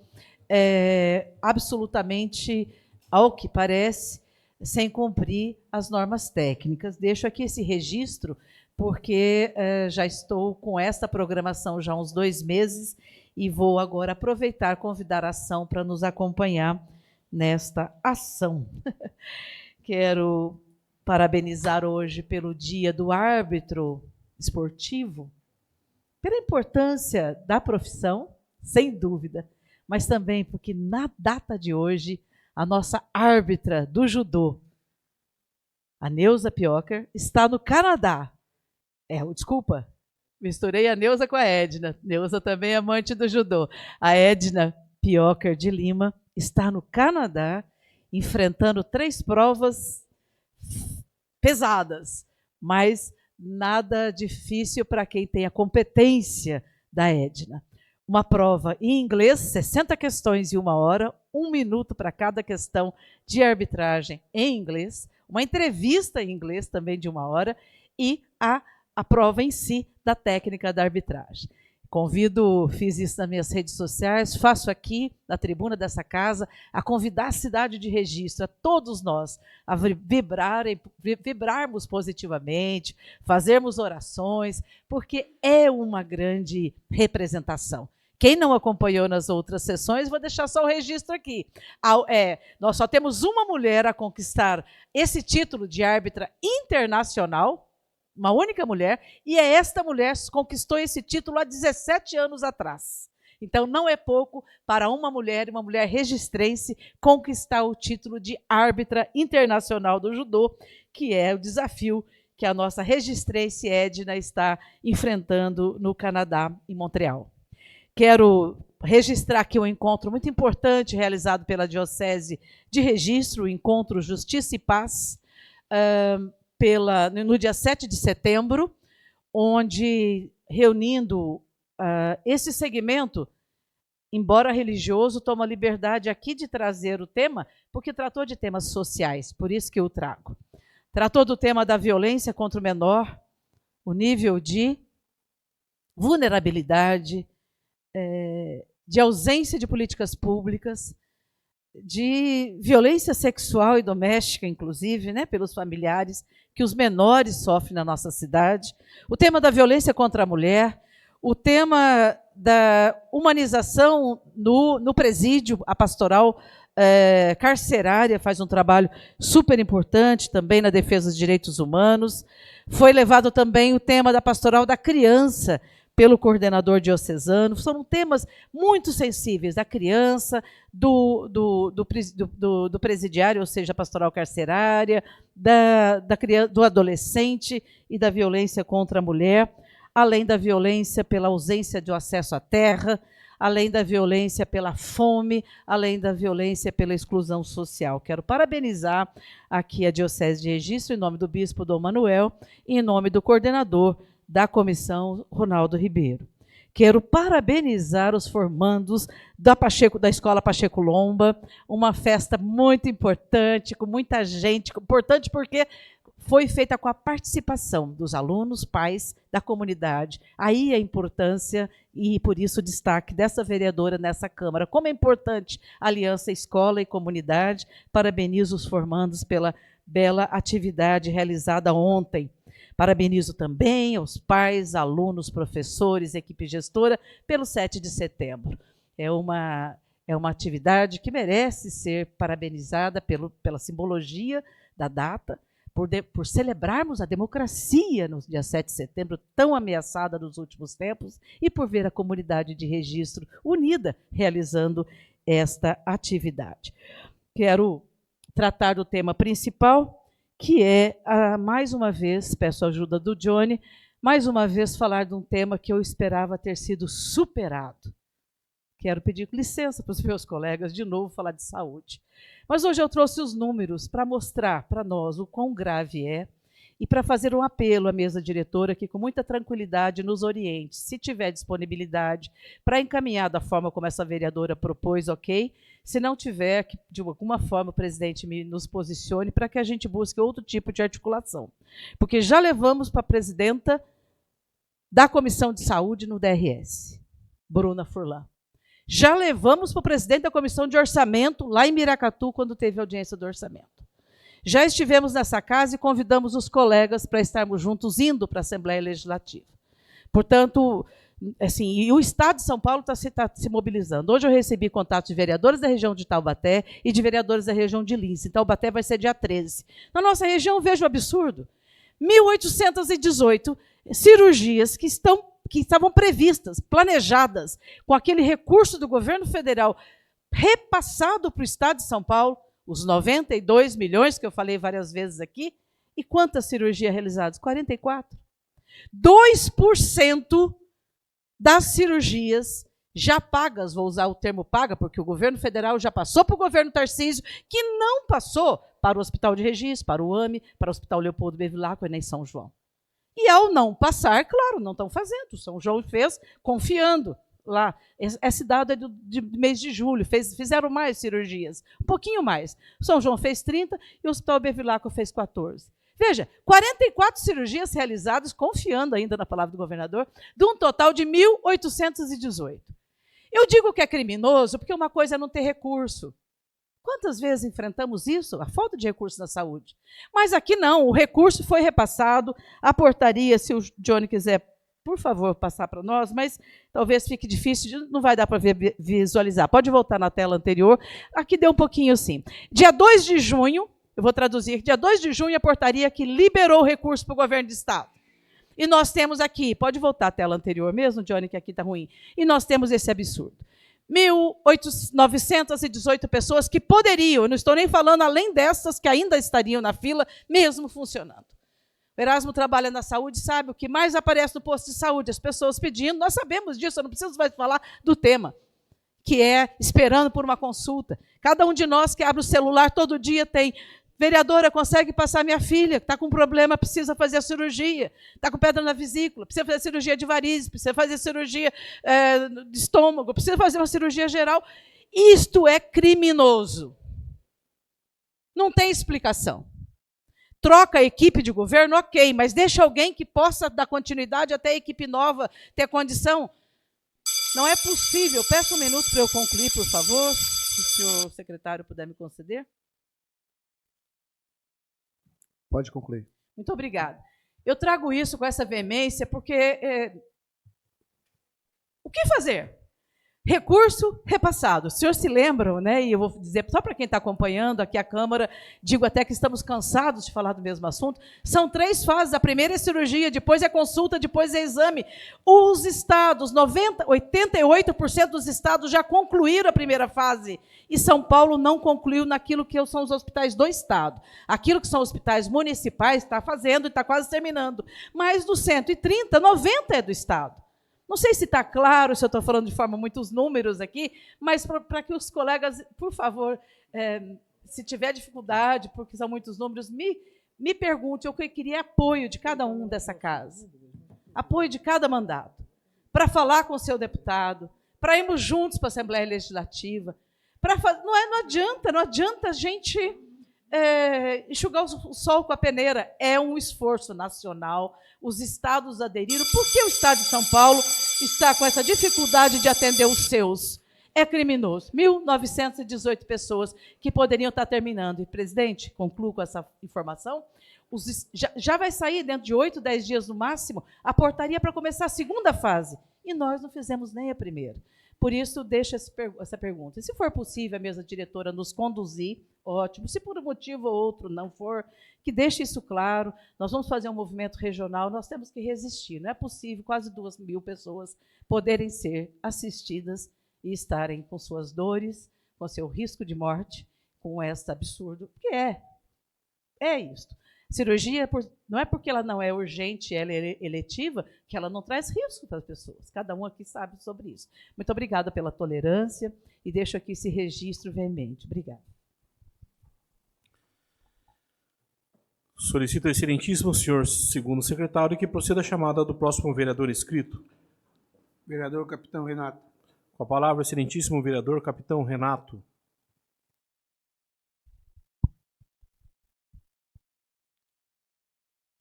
absolutamente, ao que parece, sem cumprir as normas técnicas. Deixo aqui esse registro, porque já estou com essa programação já há uns 2 meses e vou agora aproveitar, convidar a ação para nos acompanhar nesta ação. Quero parabenizar hoje pelo Dia do Árbitro Esportivo, pela importância da profissão, sem dúvida, mas também porque na data de hoje, a nossa árbitra do judô, a Neuza Piocher, está no Canadá. Desculpa, misturei a Neuza com a Edna. Neuza também é amante do judô. A Edna Piocher de Lima está no Canadá, enfrentando 3 provas pesadas, mas nada difícil para quem tem a competência da Edna. Uma prova em inglês, 60 questões em 1 hora, 1 minuto para cada questão de arbitragem em inglês, uma entrevista em inglês também de 1 hora e a prova em si da técnica da arbitragem. Fiz isso nas minhas redes sociais, faço aqui na tribuna dessa casa, a convidar a cidade de Registro, a todos nós, a vibrarmos positivamente, fazermos orações, porque é uma grande representação. Quem não acompanhou nas outras sessões, vou deixar só o registro aqui. Nós só temos uma mulher a conquistar esse título de árbitra internacional, uma única mulher, e esta mulher conquistou esse título há 17 anos atrás. Então, não é pouco para uma mulher registrense, conquistar o título de árbitra internacional do judô, que é o desafio que a nossa registrense Edna está enfrentando no Canadá, em Montreal. Quero registrar aqui um encontro muito importante realizado pela Diocese de Registro, o encontro Justiça e Paz, no dia 7 de setembro, onde, reunindo esse segmento, embora religioso, toma liberdade aqui de trazer o tema, porque tratou de temas sociais, por isso que eu trago. Tratou do tema da violência contra o menor, o nível de vulnerabilidade, de ausência de políticas públicas, de violência sexual e doméstica, inclusive, pelos familiares, que os menores sofrem na nossa cidade, o tema da violência contra a mulher, o tema da humanização no presídio, a pastoral carcerária faz um trabalho super importante também na defesa dos direitos humanos. Foi levado também o tema da pastoral da criança, pelo coordenador diocesano. São temas muito sensíveis da criança, do presidiário, ou seja, a pastoral carcerária, do adolescente e da violência contra a mulher, além da violência pela ausência de acesso à terra, além da violência pela fome, além da violência pela exclusão social. Quero parabenizar aqui a Diocese de Registro, em nome do bispo Dom Manuel, e em nome do coordenador da comissão, Ronaldo Ribeiro. Quero parabenizar os formandos da Escola Pacheco Lomba, uma festa muito importante, com muita gente, importante porque foi feita com a participação dos alunos, pais, da comunidade. Aí a importância e, por isso, o destaque dessa vereadora nessa Câmara. Como é importante a aliança escola e comunidade. Parabenizo os formandos pela bela atividade realizada ontem. Parabenizo também aos pais, alunos, professores, equipe gestora pelo 7 de setembro. É uma atividade que merece ser parabenizada pela simbologia da data, por celebrarmos a democracia no dia 7 de setembro, tão ameaçada nos últimos tempos, e por ver a comunidade de registro unida realizando esta atividade. Quero tratar do tema principal, que é, mais uma vez, peço a ajuda do Johnny, mais uma vez falar de um tema que eu esperava ter sido superado. Quero pedir licença para os meus colegas de novo falar de saúde. Mas hoje eu trouxe os números para mostrar para nós o quão grave é e para fazer um apelo à mesa diretora que, com muita tranquilidade, nos oriente, se tiver disponibilidade, para encaminhar da forma como essa vereadora propôs, ok? Se não tiver, que de alguma forma o presidente nos posicione para que a gente busque outro tipo de articulação. Porque já levamos para a presidenta da Comissão de Saúde no DRS, Bruna Furlan. Já levamos para o presidente da Comissão de Orçamento, lá em Miracatu, quando teve audiência do orçamento. Já estivemos nessa casa e convidamos os colegas para estarmos juntos, indo para a Assembleia Legislativa. Portanto, assim, e o Estado de São Paulo está se mobilizando. Hoje eu recebi contato de vereadores da região de Taubaté e de vereadores da região de Lins. Em Taubaté vai ser dia 13. Na nossa região, vejo o absurdo. 1.818 cirurgias que estavam previstas, planejadas, com aquele recurso do governo federal repassado para o Estado de São Paulo, os 92 milhões que eu falei várias vezes aqui, e quantas cirurgias realizadas? 44. 2% das cirurgias já pagas, vou usar o termo paga, porque o governo federal já passou para o governo Tarcísio, que não passou para o Hospital de Regis, para o AME, para o Hospital Leopoldo Bevilacqua e nem São João. E ao não passar, claro, não estão fazendo. O São João fez confiando lá. Esse dado é de mês de julho, fizeram mais cirurgias, um pouquinho mais. O São João fez 30 e o Hospital Bevilacqua fez 14. Veja, 44 cirurgias realizadas, confiando ainda na palavra do governador, de um total de 1.818. Eu digo que é criminoso porque uma coisa é não ter recurso. Quantas vezes enfrentamos isso? A falta de recursos na saúde. Mas aqui não, o recurso foi repassado, a portaria, se o Johnny quiser, por favor, passar para nós, mas talvez fique difícil, não vai dar para visualizar. Pode voltar na tela anterior. Aqui deu um pouquinho assim. Dia 2 de junho, eu vou traduzir, dia 2 de junho, a portaria que liberou o recurso para o governo do Estado. E nós temos aqui, pode voltar à tela anterior mesmo, Johnny, que aqui está ruim. E nós temos esse absurdo. 1.918 pessoas que poderiam, eu não estou nem falando além dessas que ainda estariam na fila, mesmo funcionando. O Erasmo trabalha na saúde, sabe o que mais aparece no posto de saúde? As pessoas pedindo, nós sabemos disso, eu não preciso mais falar do tema, que é esperando por uma consulta. Cada um de nós que abre o celular todo dia tem: vereadora, consegue passar minha filha, está com problema, precisa fazer a cirurgia, está com pedra na vesícula, precisa fazer cirurgia de varizes, precisa fazer cirurgia de estômago, precisa fazer uma cirurgia geral. Isto é criminoso. Não tem explicação. Troca a equipe de governo, ok, mas deixa alguém que possa dar continuidade até a equipe nova ter condição. Não é possível. Peço um minuto para eu concluir, por favor, se o senhor secretário puder me conceder. Pode concluir. Muito obrigada. Eu trago isso com essa veemência porque o que fazer? Recurso repassado. Os senhores se lembram, né? E eu vou dizer, só para quem está acompanhando aqui a Câmara, digo até que estamos cansados de falar do mesmo assunto. São 3 fases. A primeira é cirurgia, depois é consulta, depois é exame. Os estados, 88% dos estados já concluíram a primeira fase. E São Paulo não concluiu naquilo que são os hospitais do estado. Aquilo que são hospitais municipais está fazendo e está quase terminando. Mas dos 130, 90 é do estado. Não sei se está claro, se eu estou falando de forma muitos números aqui, mas para que os colegas, por favor, se tiver dificuldade, porque são muitos números, me pergunte. Eu queria apoio de cada um dessa casa, apoio de cada mandato, para falar com o seu deputado, para irmos juntos para a Assembleia Legislativa. Não adianta a gente enxugar o sol com a peneira. É um esforço nacional. Os estados aderiram. Por que o Estado de São Paulo está com essa dificuldade de atender os seus? é criminoso. 1.918 pessoas que poderiam estar terminando. E, presidente, concluo com essa informação, já vai sair dentro de 8, 10 dias no máximo a portaria para começar a segunda fase. E nós não fizemos nem a primeira. Por isso, deixo essa pergunta. Se for possível a mesa diretora nos conduzir, ótimo. Se por um motivo ou outro não for, que deixe isso claro. Nós vamos fazer um movimento regional, nós temos que resistir. Não é possível quase 2.000 pessoas poderem ser assistidas e estarem com suas dores, com seu risco de morte, com esse absurdo, que é isto. Cirurgia, não é porque ela não é urgente, ela é eletiva, que ela não traz risco para as pessoas. Cada um aqui sabe sobre isso. Muito obrigada pela tolerância e deixo aqui esse registro veemente. Obrigada. Solicito ao excelentíssimo senhor segundo secretário que proceda a chamada do próximo vereador inscrito. Vereador Capitão Renato. Com a palavra, excelentíssimo vereador Capitão Renato.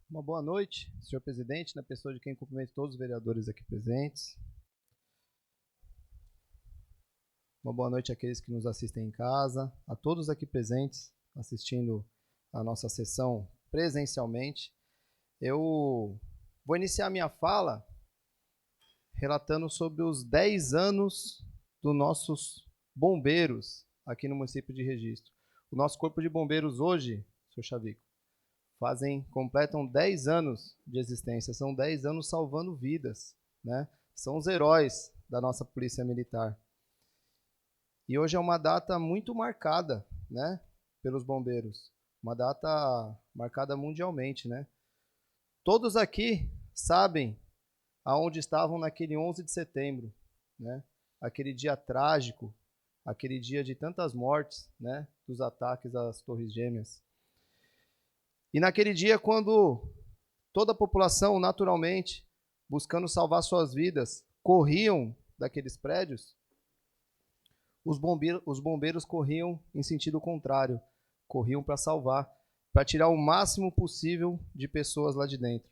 Uma boa noite, senhor presidente, na pessoa de quem cumprimento todos os vereadores aqui presentes. Uma boa noite àqueles que nos assistem em casa, a todos aqui presentes assistindo a nossa sessão presencialmente. Eu vou iniciar minha fala relatando sobre os 10 anos dos nossos bombeiros aqui no município de Registro. O nosso corpo de bombeiros hoje, senhor Chavico, completam 10 anos de existência, são 10 anos salvando vidas, né? São os heróis da nossa polícia militar. E hoje é uma data muito marcada, né, pelos bombeiros, uma data marcada mundialmente, né? Todos aqui sabem aonde estavam naquele 11 de setembro, né? Aquele dia trágico, aquele dia de tantas mortes, né, dos ataques às Torres Gêmeas. E naquele dia, quando toda a população, naturalmente, buscando salvar suas vidas, corriam daqueles prédios, os bombeiros corriam em sentido contrário, corriam para salvar, para tirar o máximo possível de pessoas lá de dentro.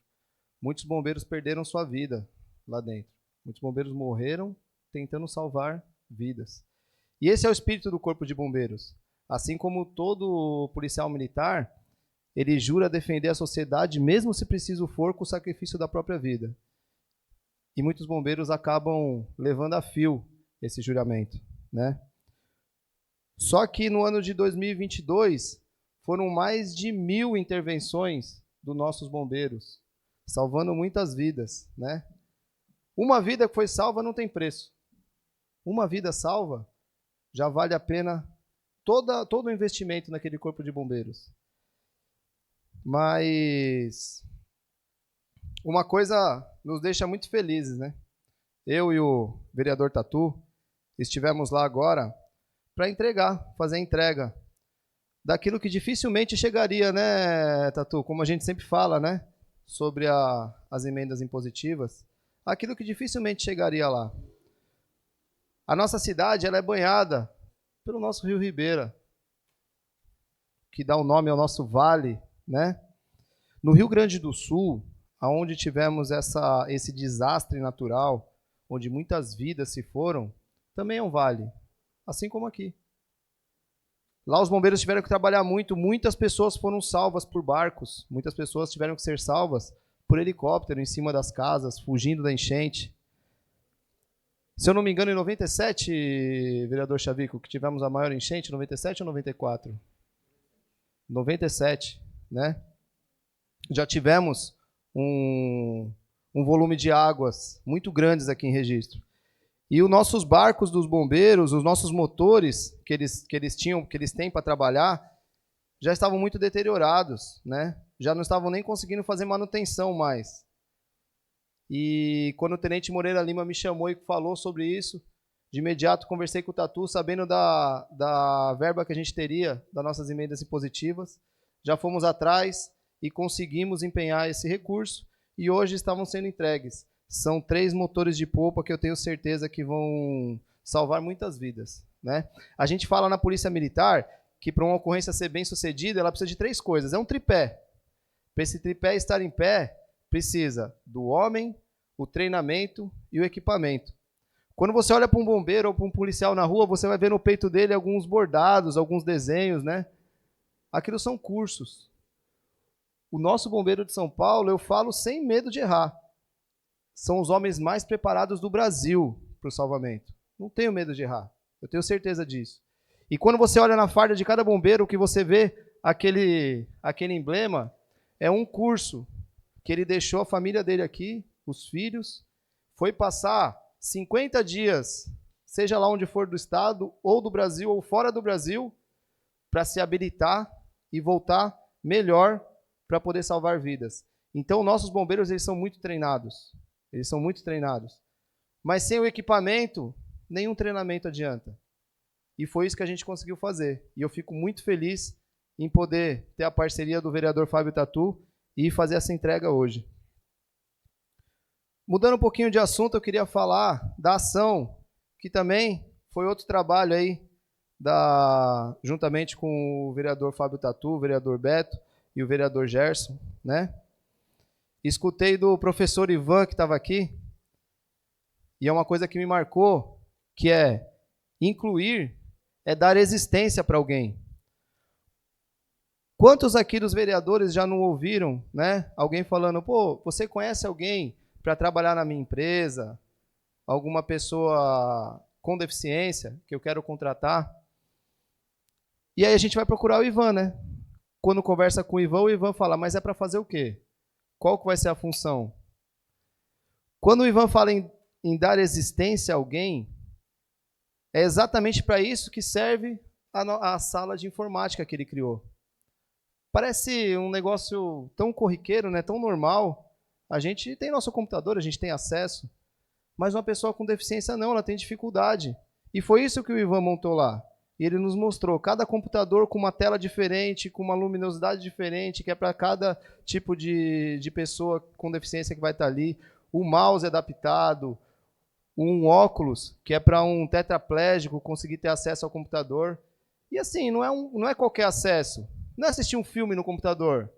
Muitos bombeiros perderam sua vida lá dentro. Muitos bombeiros morreram tentando salvar vidas. E esse é o espírito do Corpo de Bombeiros. Assim como todo policial militar, ele jura defender a sociedade, mesmo se preciso for, com o sacrifício da própria vida. E muitos bombeiros acabam levando a fio esse juramento, né? Só que no ano de 2022, foram mais de 1.000 intervenções dos nossos bombeiros, salvando muitas vidas, né? Uma vida que foi salva não tem preço. Uma vida salva já vale a pena todo o investimento naquele corpo de bombeiros. Mas uma coisa nos deixa muito felizes, né? Eu e o vereador Tatu estivemos lá agora para fazer a entrega daquilo que dificilmente chegaria, né, Tatu? Como a gente sempre fala, né? Sobre as emendas impositivas, aquilo que dificilmente chegaria lá. A nossa cidade, ela é banhada pelo nosso Rio Ribeira, que dá o nome ao nosso vale, né? No Rio Grande do Sul, onde tivemos esse desastre natural, onde muitas vidas se foram, também é um vale, assim como aqui. Lá os bombeiros tiveram que trabalhar muito, muitas pessoas foram salvas por barcos, muitas pessoas tiveram que ser salvas por helicóptero em cima das casas, fugindo da enchente. Se eu não me engano, em 97, vereador Chavico, que tivemos a maior enchente, 97 ou 94? 97, né? Já tivemos um volume de águas muito grandes aqui em Registro. E os nossos barcos dos bombeiros, os nossos motores que eles têm para trabalhar, já estavam muito deteriorados, né? Já não estavam nem conseguindo fazer manutenção mais. E quando o Tenente Moreira Lima me chamou e falou sobre isso, de imediato conversei com o Tatu, sabendo da verba que a gente teria, das nossas emendas impositivas. Já fomos atrás e conseguimos empenhar esse recurso e hoje estavam sendo entregues. São 3 motores de polpa que eu tenho certeza que vão salvar muitas vidas, né? A gente fala na Polícia Militar que para uma ocorrência ser bem sucedida, ela precisa de 3 coisas. É um tripé. Para esse tripé estar em pé, precisa do homem, o treinamento e o equipamento. Quando você olha para um bombeiro ou para um policial na rua, você vai ver no peito dele alguns bordados, alguns desenhos, né? Aquilo são cursos. O nosso bombeiro de São Paulo, eu falo sem medo de errar, são os homens mais preparados do Brasil para o salvamento. Não tenho medo de errar, eu tenho certeza disso. E quando você olha na farda de cada bombeiro, o que você vê, aquele emblema, é um curso que ele deixou a família dele aqui, os filhos, foi passar 50 dias, seja lá onde for do estado, ou do Brasil, ou fora do Brasil, para se habilitar e voltar melhor para poder salvar vidas. Então, nossos bombeiros, eles são muito treinados. Eles são muito treinados. Mas sem o equipamento, nenhum treinamento adianta. E foi isso que a gente conseguiu fazer. E eu fico muito feliz em poder ter a parceria do vereador Fábio Tatu e fazer essa entrega hoje. Mudando um pouquinho de assunto, eu queria falar da ação, que também foi outro trabalho aí, juntamente com o vereador Fábio Tatu, o vereador Beto e o vereador Gerson, né? Escutei do professor Ivan, que estava aqui, e é uma coisa que me marcou, que é incluir, é dar existência para alguém. Quantos aqui dos vereadores já não ouviram, né? Alguém falando, pô, você conhece alguém para trabalhar na minha empresa? Alguma pessoa com deficiência que eu quero contratar? E aí a gente vai procurar o Ivan, né? Quando conversa com o Ivan fala, mas é para fazer o quê? Qual que vai ser a função? Quando o Ivan fala em dar existência a alguém, é exatamente para isso que serve a sala de informática que ele criou. Parece um negócio tão corriqueiro, né? Tão normal. A gente tem nosso computador, a gente tem acesso, mas uma pessoa com deficiência não, ela tem dificuldade. E foi isso que o Ivan montou lá. E ele nos mostrou cada computador com uma tela diferente, com uma luminosidade diferente, que é para cada tipo de pessoa com deficiência que vai estar ali. O mouse adaptado, um óculos, que é para um tetraplégico conseguir ter acesso ao computador. E assim, não é qualquer acesso. Não é assistir um filme no computador.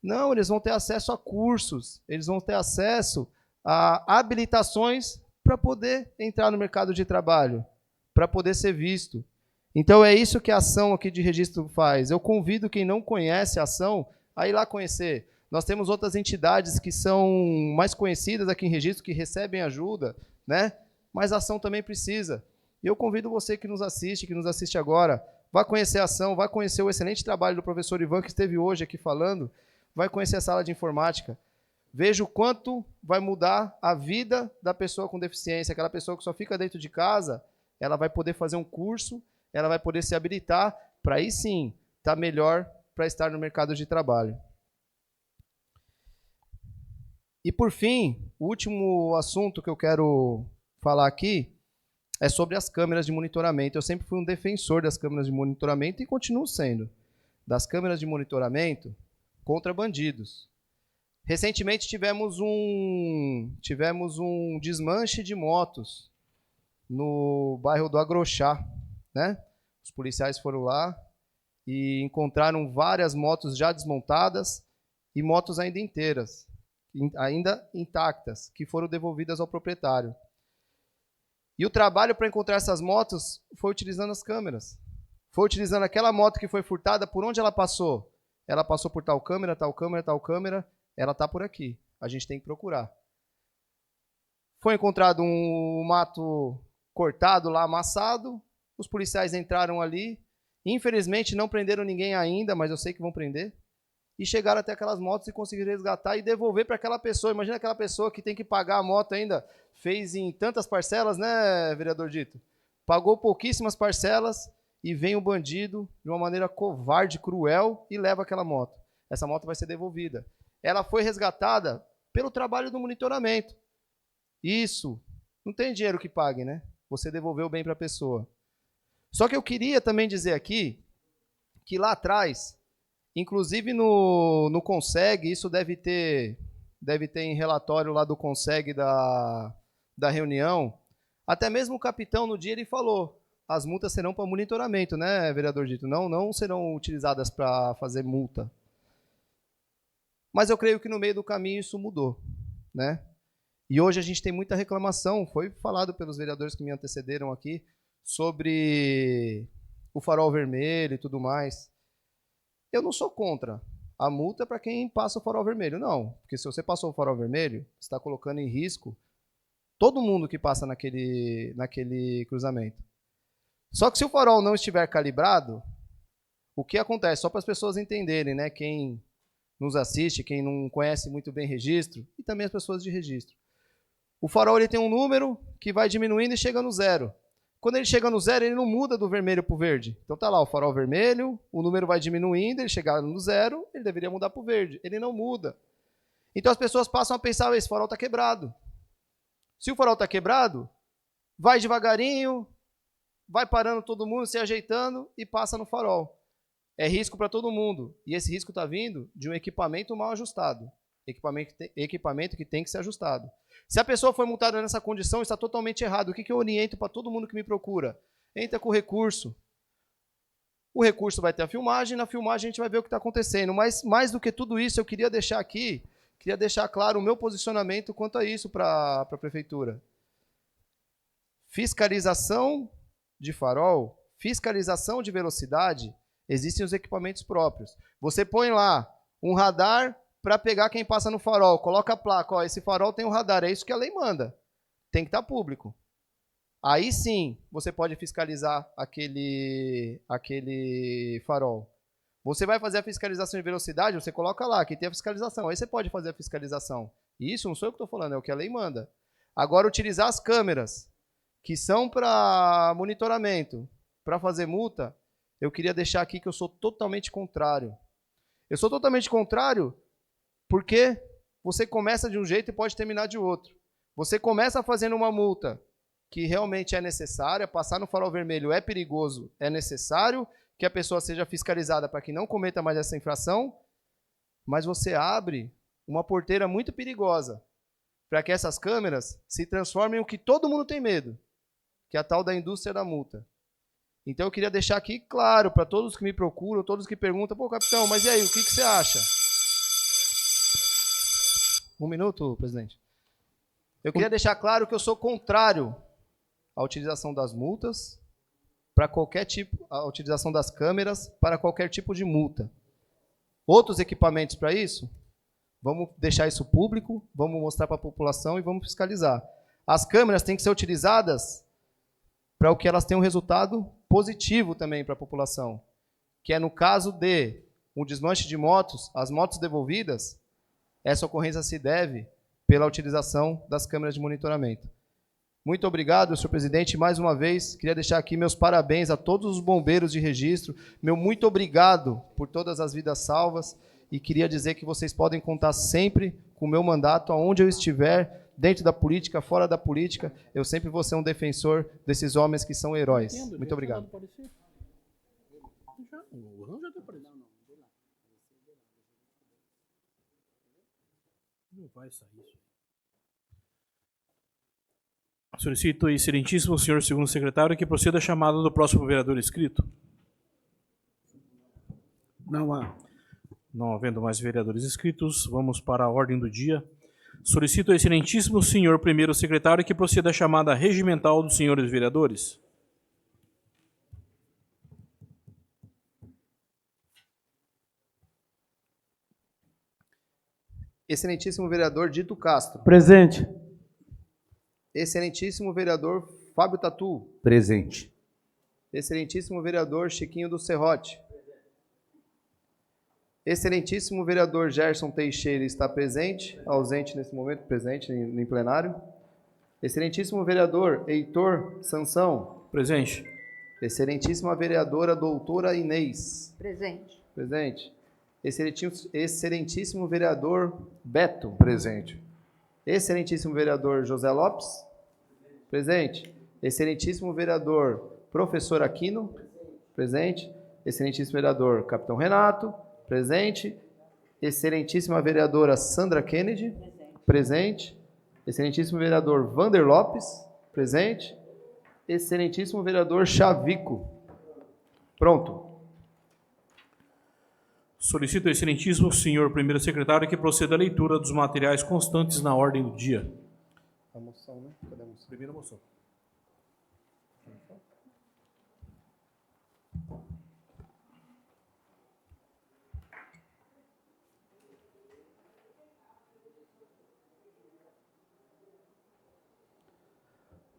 Não, eles vão ter acesso a cursos, eles vão ter acesso a habilitações para poder entrar no mercado de trabalho, para poder ser visto. Então é isso que a ação aqui de registro faz. Eu convido quem não conhece a ação a ir lá conhecer. Nós temos outras entidades que são mais conhecidas aqui em registro, que recebem ajuda, né? Mas a ação também precisa. E eu convido você que nos assiste agora, vá conhecer a ação, vá conhecer o excelente trabalho do professor Ivan, que esteve hoje aqui falando, vai conhecer a sala de informática. Veja o quanto vai mudar a vida da pessoa com deficiência. Aquela pessoa que só fica dentro de casa, ela vai poder fazer um curso, ela vai poder se habilitar para aí sim estar melhor para estar no mercado de trabalho. E por fim, o último assunto que eu quero falar aqui é sobre as câmeras de monitoramento. Eu sempre fui um defensor das câmeras de monitoramento e continuo sendo. Das câmeras de monitoramento contra bandidos. Recentemente tivemos um desmanche de motos no bairro do Agrochá, né? Os policiais foram lá e encontraram várias motos já desmontadas e motos ainda inteiras, ainda intactas, que foram devolvidas ao proprietário. E o trabalho para encontrar essas motos foi utilizando as câmeras. Foi utilizando aquela moto que foi furtada, por onde ela passou? Ela passou por tal câmera, tal câmera, tal câmera, ela está por aqui. A gente tem que procurar. Foi encontrado um mato cortado lá, amassado, os policiais entraram ali, infelizmente não prenderam ninguém ainda, mas eu sei que vão prender, e chegaram até aquelas motos e conseguiram resgatar e devolver para aquela pessoa. Imagina aquela pessoa que tem que pagar a moto ainda, fez em tantas parcelas, né, vereador Dito? Pagou pouquíssimas parcelas e vem o bandido de uma maneira covarde, cruel e leva aquela moto. Essa moto vai ser devolvida. Ela foi resgatada pelo trabalho do monitoramento. Isso, não tem dinheiro que pague, né? Você devolveu bem para a pessoa. Só que eu queria também dizer aqui que lá atrás, inclusive no Conseg, isso deve ter em relatório lá do Conseg da reunião, até mesmo o capitão no dia ele falou, as multas serão para monitoramento, né, vereador Dito? Não serão utilizadas para fazer multa. Mas eu creio que no meio do caminho isso mudou, né? E hoje a gente tem muita reclamação, foi falado pelos vereadores que me antecederam aqui, sobre o farol vermelho e tudo mais. Eu não sou contra a multa para quem passa o farol vermelho, não. Porque se você passou o farol vermelho, você está colocando em risco todo mundo que passa naquele cruzamento. Só que se o farol não estiver calibrado, o que acontece? Só para as pessoas entenderem, né? Quem nos assiste, quem não conhece muito bem registro, e também as pessoas de registro. O farol ele tem um número que vai diminuindo e chega no 0. Quando ele chega no 0, ele não muda do vermelho para o verde. Então tá lá o farol vermelho, o número vai diminuindo, ele chegar no 0, ele deveria mudar para o verde. Ele não muda. Então as pessoas passam a pensar, esse farol está quebrado. Se o farol está quebrado, vai devagarinho, vai parando todo mundo, se ajeitando e passa no farol. É risco para todo mundo. E esse risco está vindo de um equipamento mal ajustado. Equipamento que tem que ser ajustado. Se a pessoa foi multada nessa condição, está totalmente errado. O que eu oriento para todo mundo que me procura? Entra com o recurso. O recurso vai ter a filmagem, na filmagem a gente vai ver o que está acontecendo. Mas mais do que tudo isso, eu queria deixar aqui, queria deixar claro o meu posicionamento quanto a isso para a prefeitura. Fiscalização de farol, fiscalização de velocidade, existem os equipamentos próprios. Você põe lá um radar para pegar quem passa no farol, coloca a placa, ó, esse farol tem um radar, é isso que a lei manda. Tem que estar público. Aí sim, você pode fiscalizar aquele farol. Você vai fazer a fiscalização de velocidade, você coloca lá, que tem a fiscalização. Aí você pode fazer a fiscalização. E isso não sou eu que estou falando, é o que a lei manda. Agora, utilizar as câmeras, que são para monitoramento, para fazer multa, eu queria deixar aqui que eu sou totalmente contrário. Eu sou totalmente contrário porque você começa de um jeito e pode terminar de outro. Você começa fazendo uma multa que realmente é necessária, passar no farol vermelho é perigoso, é necessário que a pessoa seja fiscalizada para que não cometa mais essa infração, mas você abre uma porteira muito perigosa para que essas câmeras se transformem em o que todo mundo tem medo, que é a tal da indústria da multa. Então eu queria deixar aqui claro para todos que me procuram, todos que perguntam, pô, capitão, mas e aí, o que você acha? Um minuto, presidente. Eu queria deixar claro que eu sou contrário à utilização das multas para qualquer tipo, a utilização das câmeras para qualquer tipo de multa. Outros equipamentos para isso, vamos deixar isso público, vamos mostrar para a população e vamos fiscalizar. As câmeras têm que ser utilizadas para o que elas tenham um resultado positivo também para a população, que é no caso de um desmanche de motos, as motos devolvidas, essa ocorrência se deve pela utilização das câmeras de monitoramento. Muito obrigado, senhor presidente. Mais uma vez, queria deixar aqui meus parabéns a todos os bombeiros de registro. Meu muito obrigado por todas as vidas salvas e queria dizer que vocês podem contar sempre com o meu mandato, aonde eu estiver, dentro da política, fora da política, eu sempre vou ser um defensor desses homens que são heróis. Muito obrigado. Não vai sair isso. Solicito, excelentíssimo senhor segundo secretário, que proceda a chamada do próximo vereador inscrito. Não há. Não havendo mais vereadores inscritos, vamos para a ordem do dia. Solicito ao excelentíssimo senhor primeiro secretário que proceda a chamada regimental dos senhores vereadores. Excelentíssimo vereador Dito Castro. Presente. Excelentíssimo vereador Fábio Tatu. Presente. Excelentíssimo vereador Chiquinho do Serrote. Excelentíssimo vereador Gerson Teixeira está presente, ausente nesse momento, presente em plenário. Excelentíssimo vereador Heitor Sansão. Presente. Excelentíssima vereadora doutora Inês. Presente. Presente. Excelentíssimo vereador Beto. Presente. Excelentíssimo vereador José Lopes. Presente. Excelentíssimo vereador Professor Aquino. Presente. Excelentíssimo vereador Capitão Renato. Presente. Excelentíssima vereadora Sandra Kennedy. Presente. Excelentíssimo vereador Vander Lopes. Presente. Excelentíssimo vereador Chavico. Pronto. Solicito ao excelentíssimo senhor primeiro secretário que proceda à leitura dos materiais constantes na ordem do dia. moção, né? Cadê a moção? Primeira moção.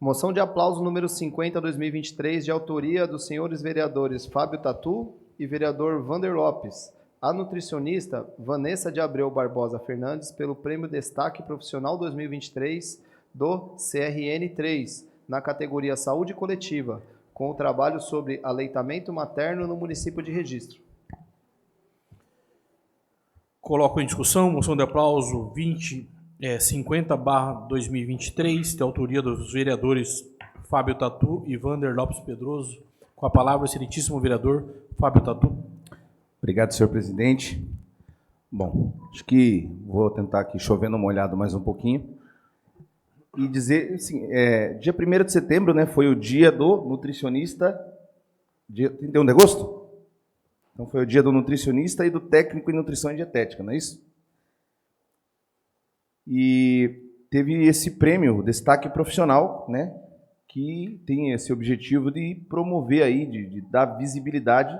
Moção de aplauso número 50/2023, de autoria dos senhores vereadores Fábio Tatu e vereador Vander Lopes. A nutricionista Vanessa de Abreu Barbosa Fernandes pelo Prêmio Destaque Profissional 2023 do CRN3, na categoria Saúde Coletiva, com o trabalho sobre aleitamento materno no município de Registro. Coloco em discussão moção de aplauso 50/2023, de autoria dos vereadores Fábio Tatu e Vander Lopes Pedroso. Com a palavra, o excelentíssimo vereador Fábio Tatu. Obrigado, senhor presidente. Bom, acho que vou tentar aqui chover no molhado mais um pouquinho e dizer, assim, dia 1º de setembro, né, foi o dia do nutricionista, dia 31 de agosto? Então foi o dia do nutricionista e do técnico em nutrição e dietética, não é isso? E teve esse prêmio, destaque profissional, né, que tem esse objetivo de promover aí, de dar visibilidade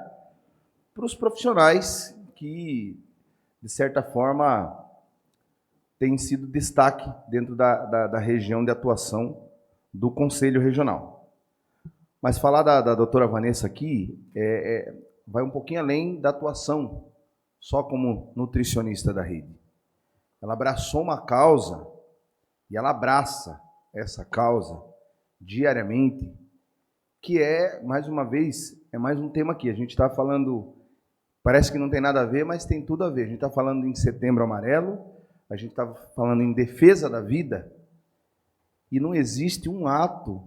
para os profissionais que, de certa forma, têm sido destaque dentro da região de atuação do Conselho Regional. Mas falar da doutora Vanessa aqui vai um pouquinho além da atuação só como nutricionista da rede. Ela abraçou uma causa e ela abraça essa causa diariamente, que mais uma vez, mais um tema aqui. A gente está falando, parece que não tem nada a ver, mas tem tudo a ver. A gente está falando em Setembro Amarelo, a gente está falando em defesa da vida, e não existe um ato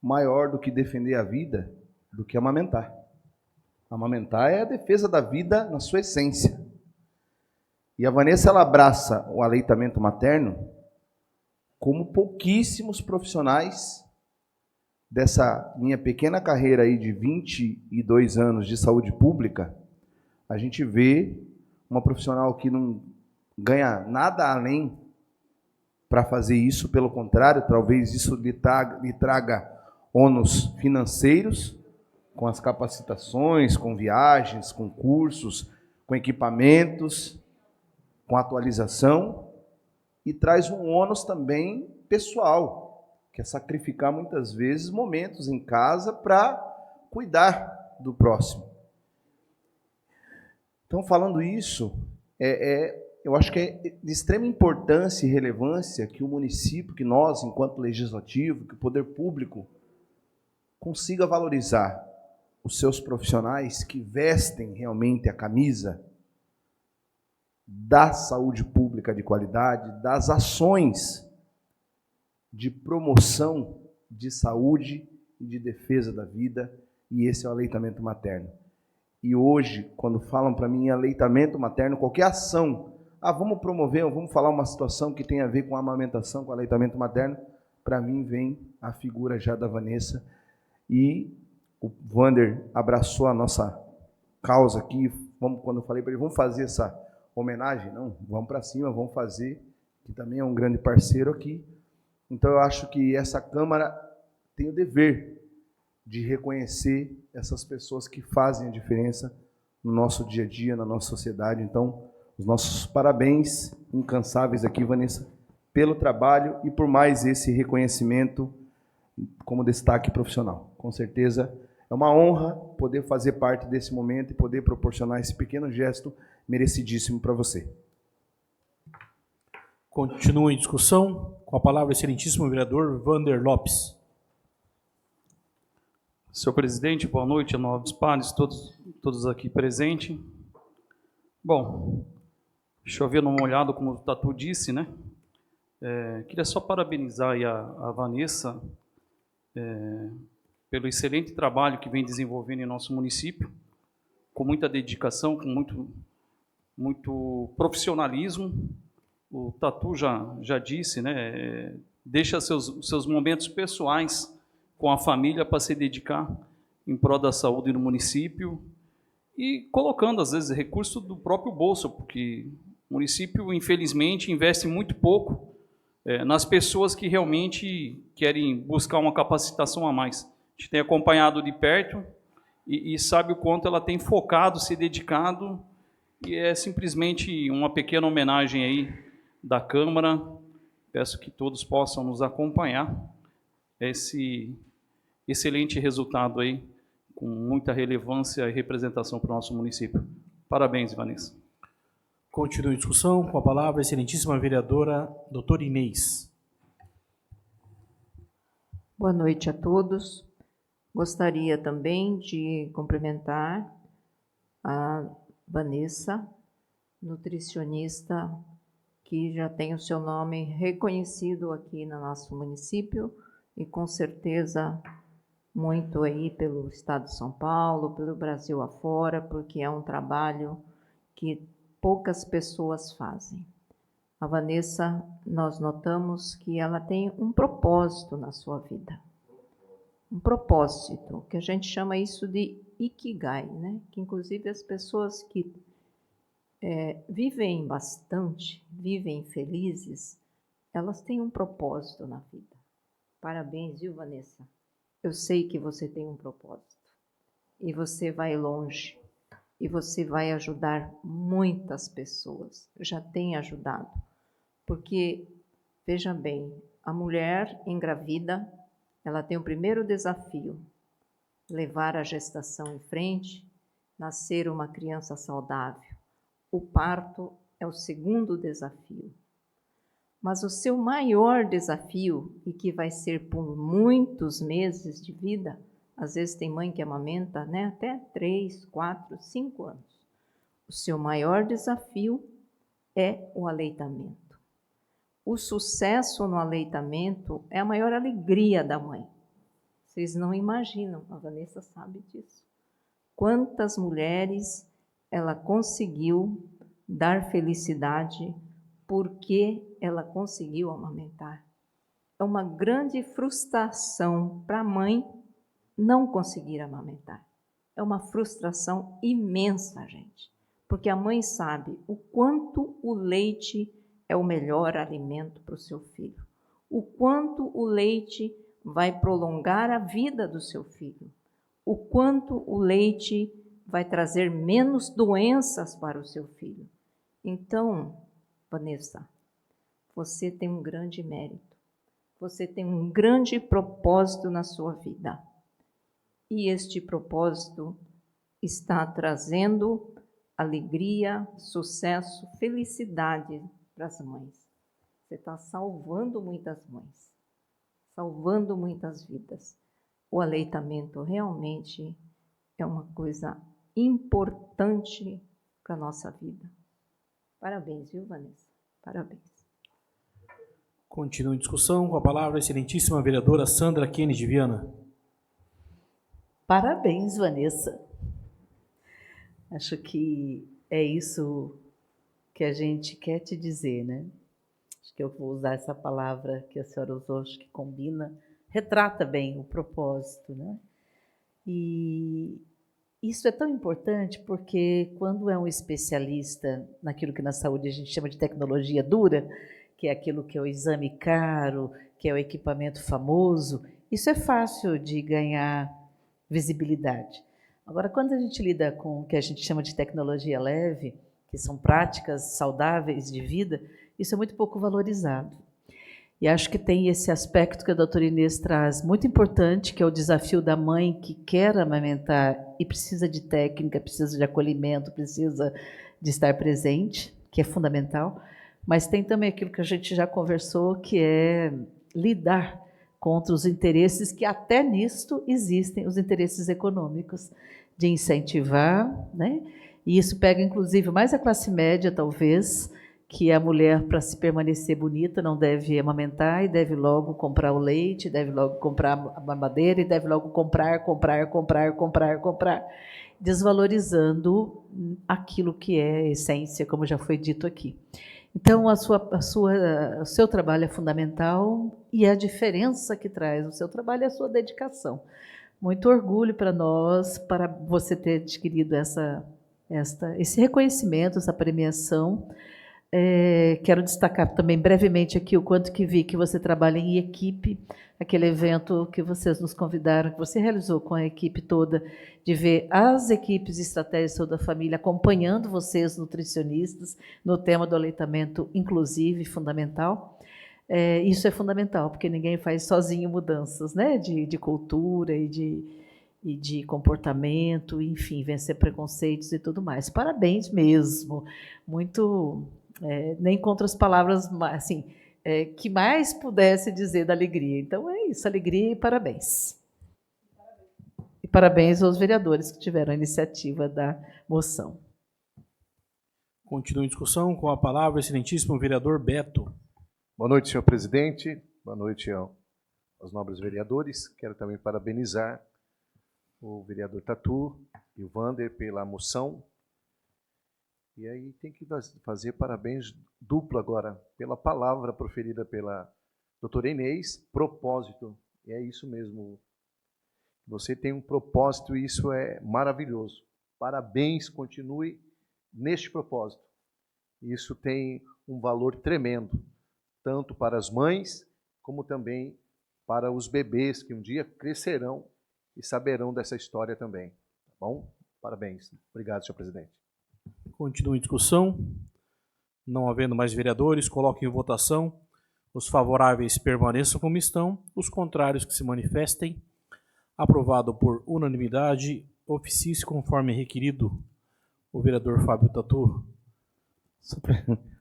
maior do que defender a vida do que amamentar. Amamentar é a defesa da vida na sua essência. E a Vanessa, ela abraça o aleitamento materno como pouquíssimos profissionais dessa minha pequena carreira aí de 22 anos de saúde pública. A gente vê uma profissional que não ganha nada além para fazer isso, pelo contrário, talvez isso lhe traga ônus financeiros, com as capacitações, com viagens, com cursos, com equipamentos, com atualização, e traz um ônus também pessoal, que é sacrificar muitas vezes momentos em casa para cuidar do próximo. Então, falando isso, eu acho que é de extrema importância e relevância que o município, que nós, enquanto legislativo, que o poder público, consiga valorizar os seus profissionais que vestem realmente a camisa da saúde pública de qualidade, das ações de promoção de saúde e de defesa da vida, e esse é o aleitamento materno. E hoje, quando falam para mim em aleitamento materno, qualquer ação, vamos promover, vamos falar uma situação que tem a ver com a amamentação, com o aleitamento materno, para mim vem a figura já da Vanessa, e o Vander abraçou a nossa causa aqui. Quando eu falei para ele, vamos fazer essa homenagem? Não, vamos para cima, vamos fazer, que também é um grande parceiro aqui. Então eu acho que essa Câmara tem o dever de reconhecer essas pessoas que fazem a diferença no nosso dia a dia, na nossa sociedade. Então, os nossos parabéns incansáveis aqui, Vanessa, pelo trabalho e por mais esse reconhecimento como destaque profissional. Com certeza é uma honra poder fazer parte desse momento e poder proporcionar esse pequeno gesto merecidíssimo para você. Continua em discussão. Com a palavra, o excelentíssimo vereador Vander Lopes. Senhor presidente, boa noite, nobres pares, todos aqui presentes. Bom, chover numa olhada, como o Tatu disse, né? Queria só parabenizar aí a Vanessa pelo excelente trabalho que vem desenvolvendo em nosso município, com muita dedicação, com muito profissionalismo. O Tatu já disse, né? Deixa seus momentos pessoais com a família para se dedicar em prol da saúde no município e colocando, às vezes, recursos do próprio bolso, porque o município, infelizmente, investe muito pouco nas pessoas que realmente querem buscar uma capacitação a mais. A gente tem acompanhado de perto e sabe o quanto ela tem focado, se dedicado, e é simplesmente uma pequena homenagem aí da Câmara. Peço que todos possam nos acompanhar esse excelente resultado aí, com muita relevância e representação para o nosso município. Parabéns, Vanessa. Continua a discussão. Com a palavra, a excelentíssima vereadora, doutora Inês. Boa noite a todos. Gostaria também de cumprimentar a Vanessa, nutricionista, que já tem o seu nome reconhecido aqui no nosso município e com certeza muito aí pelo estado de São Paulo, pelo Brasil afora, porque é um trabalho que poucas pessoas fazem. A Vanessa, nós notamos que ela tem um propósito na sua vida. Um propósito, que a gente chama isso de Ikigai, né? Que inclusive as pessoas que vivem bastante, vivem felizes, elas têm um propósito na vida. Parabéns, viu, Vanessa? Eu sei que você tem um propósito e você vai longe e você vai ajudar muitas pessoas. Já tem ajudado, porque, veja bem, a mulher engravida, ela tem o primeiro desafio, levar a gestação em frente, nascer uma criança saudável. O parto é o segundo desafio. Mas o seu maior desafio, e que vai ser por muitos meses de vida, às vezes tem mãe que amamenta, né, até 3, 4, 5 anos. O seu maior desafio é o aleitamento. O sucesso no aleitamento é a maior alegria da mãe. Vocês não imaginam, a Vanessa sabe disso. Quantas mulheres ela conseguiu dar felicidade porque ela conseguiu amamentar. É uma grande frustração para a mãe não conseguir amamentar. É uma frustração imensa, gente, porque a mãe sabe o quanto o leite é o melhor alimento para o seu filho, o quanto o leite vai prolongar a vida do seu filho, o quanto o leite vai trazer menos doenças para o seu filho. Então, Vanessa, você tem um grande mérito, você tem um grande propósito na sua vida. E este propósito está trazendo alegria, sucesso, felicidade para as mães. Você está salvando muitas mães, salvando muitas vidas. O aleitamento realmente é uma coisa importante para a nossa vida. Parabéns, viu, Vanessa? Parabéns. Continua em discussão. Com a palavra, a excelentíssima vereadora Sandra Kennedy Viana. Parabéns, Vanessa. Acho que é isso que a gente quer te dizer, né? Acho que eu vou usar essa palavra que a senhora usou, acho que combina, retrata bem o propósito, né? E isso é tão importante porque quando é um especialista naquilo que na saúde a gente chama de tecnologia dura, que é aquilo que é o exame caro, que é o equipamento famoso, isso é fácil de ganhar visibilidade. Agora, quando a gente lida com o que a gente chama de tecnologia leve, que são práticas saudáveis de vida, isso é muito pouco valorizado. E acho que tem esse aspecto que a doutora Inês traz, muito importante, que é o desafio da mãe que quer amamentar e precisa de técnica, precisa de acolhimento, precisa de estar presente, que é fundamental, mas tem também aquilo que a gente já conversou, que é lidar contra os interesses, que até nisto existem, os interesses econômicos, de incentivar, né? E isso pega, inclusive, mais a classe média, talvez, que a mulher, para se permanecer bonita, não deve amamentar e deve logo comprar o leite, deve logo comprar a mamadeira e deve logo comprar, desvalorizando aquilo que é a essência, como já foi dito aqui. Então, o seu trabalho é fundamental e a diferença que traz o seu trabalho é a sua dedicação. Muito orgulho para nós, para você ter adquirido esse reconhecimento, essa premiação, Quero destacar também brevemente aqui o quanto que vi que você trabalha em equipe, aquele evento que vocês nos convidaram, que você realizou com a equipe toda, de ver as equipes de estratégia de saúde da família acompanhando vocês, nutricionistas, no tema do aleitamento inclusivo e fundamental. Isso é fundamental, porque ninguém faz sozinho mudanças, né, de cultura e de comportamento, enfim, vencer preconceitos e tudo mais. Parabéns mesmo, muito, nem encontro as palavras assim, que mais pudesse dizer da alegria. Então é isso, alegria e parabéns. E parabéns aos vereadores que tiveram a iniciativa da moção. Continua em discussão com a palavra o excelentíssimo vereador Beto. Boa noite, senhor presidente. Boa noite aos nobres vereadores. Quero também parabenizar o vereador Tatu e o Wander pela moção. E aí tem que fazer parabéns duplo agora pela palavra proferida pela doutora Inês, propósito. E é isso mesmo. Você tem um propósito e isso é maravilhoso. Parabéns, continue neste propósito. Isso tem um valor tremendo, tanto para as mães, como também para os bebês que um dia crescerão e saberão dessa história também. Tá bom? Parabéns. Obrigado, senhor presidente. Continua em discussão. Não havendo mais vereadores, coloquem em votação. Os favoráveis permaneçam como estão, os contrários que se manifestem. Aprovado por unanimidade, oficie-se conforme requerido o vereador Fábio Tatu.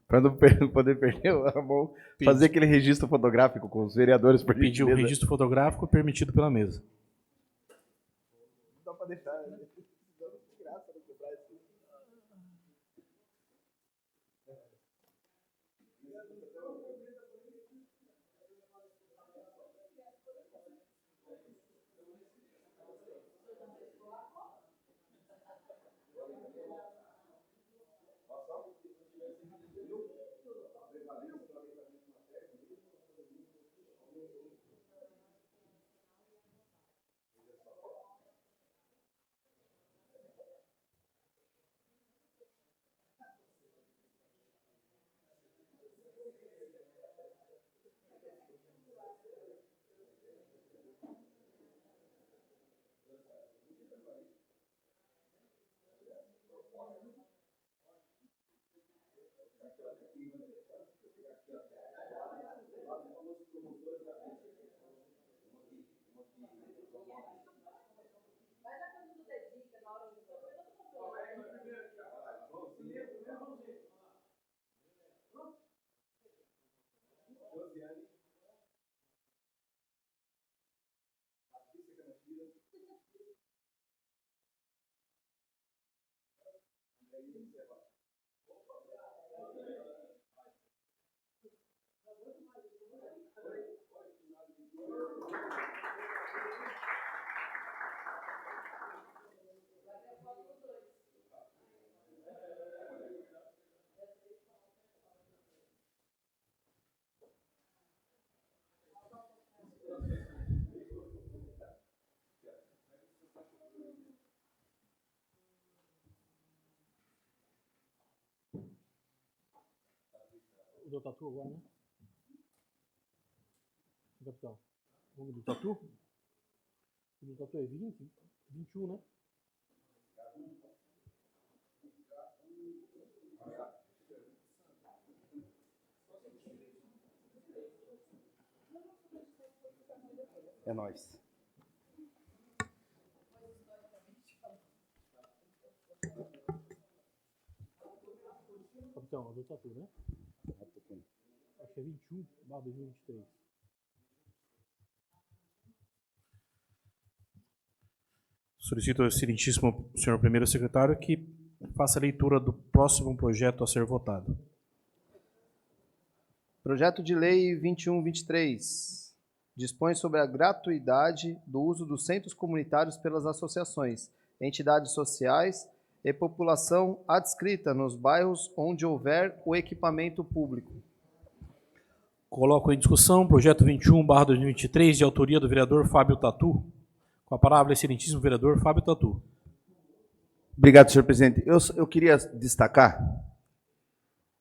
Para não poder perder a mão, fazer aquele registro fotográfico com os vereadores. Pediu o registro fotográfico permitido pela mesa. Não dá para deixar, né? O do Tatu agora, né? Capitão, o do Tatu? O do Tatu é 20? 21, né? É nóis. Capitão, o do Tatu, né? Acho que é 21/2023. Solicito ao excelentíssimo senhor primeiro secretário que faça a leitura do próximo projeto a ser votado. Projeto de Lei 2123 dispõe sobre a gratuidade do uso dos centros comunitários pelas associações, entidades sociais e população adscrita nos bairros onde houver o equipamento público. Coloco em discussão projeto 21/2023, de autoria do vereador Fábio Tatu. Com a palavra, excelentíssimo vereador Fábio Tatu. Obrigado, senhor presidente. Eu queria destacar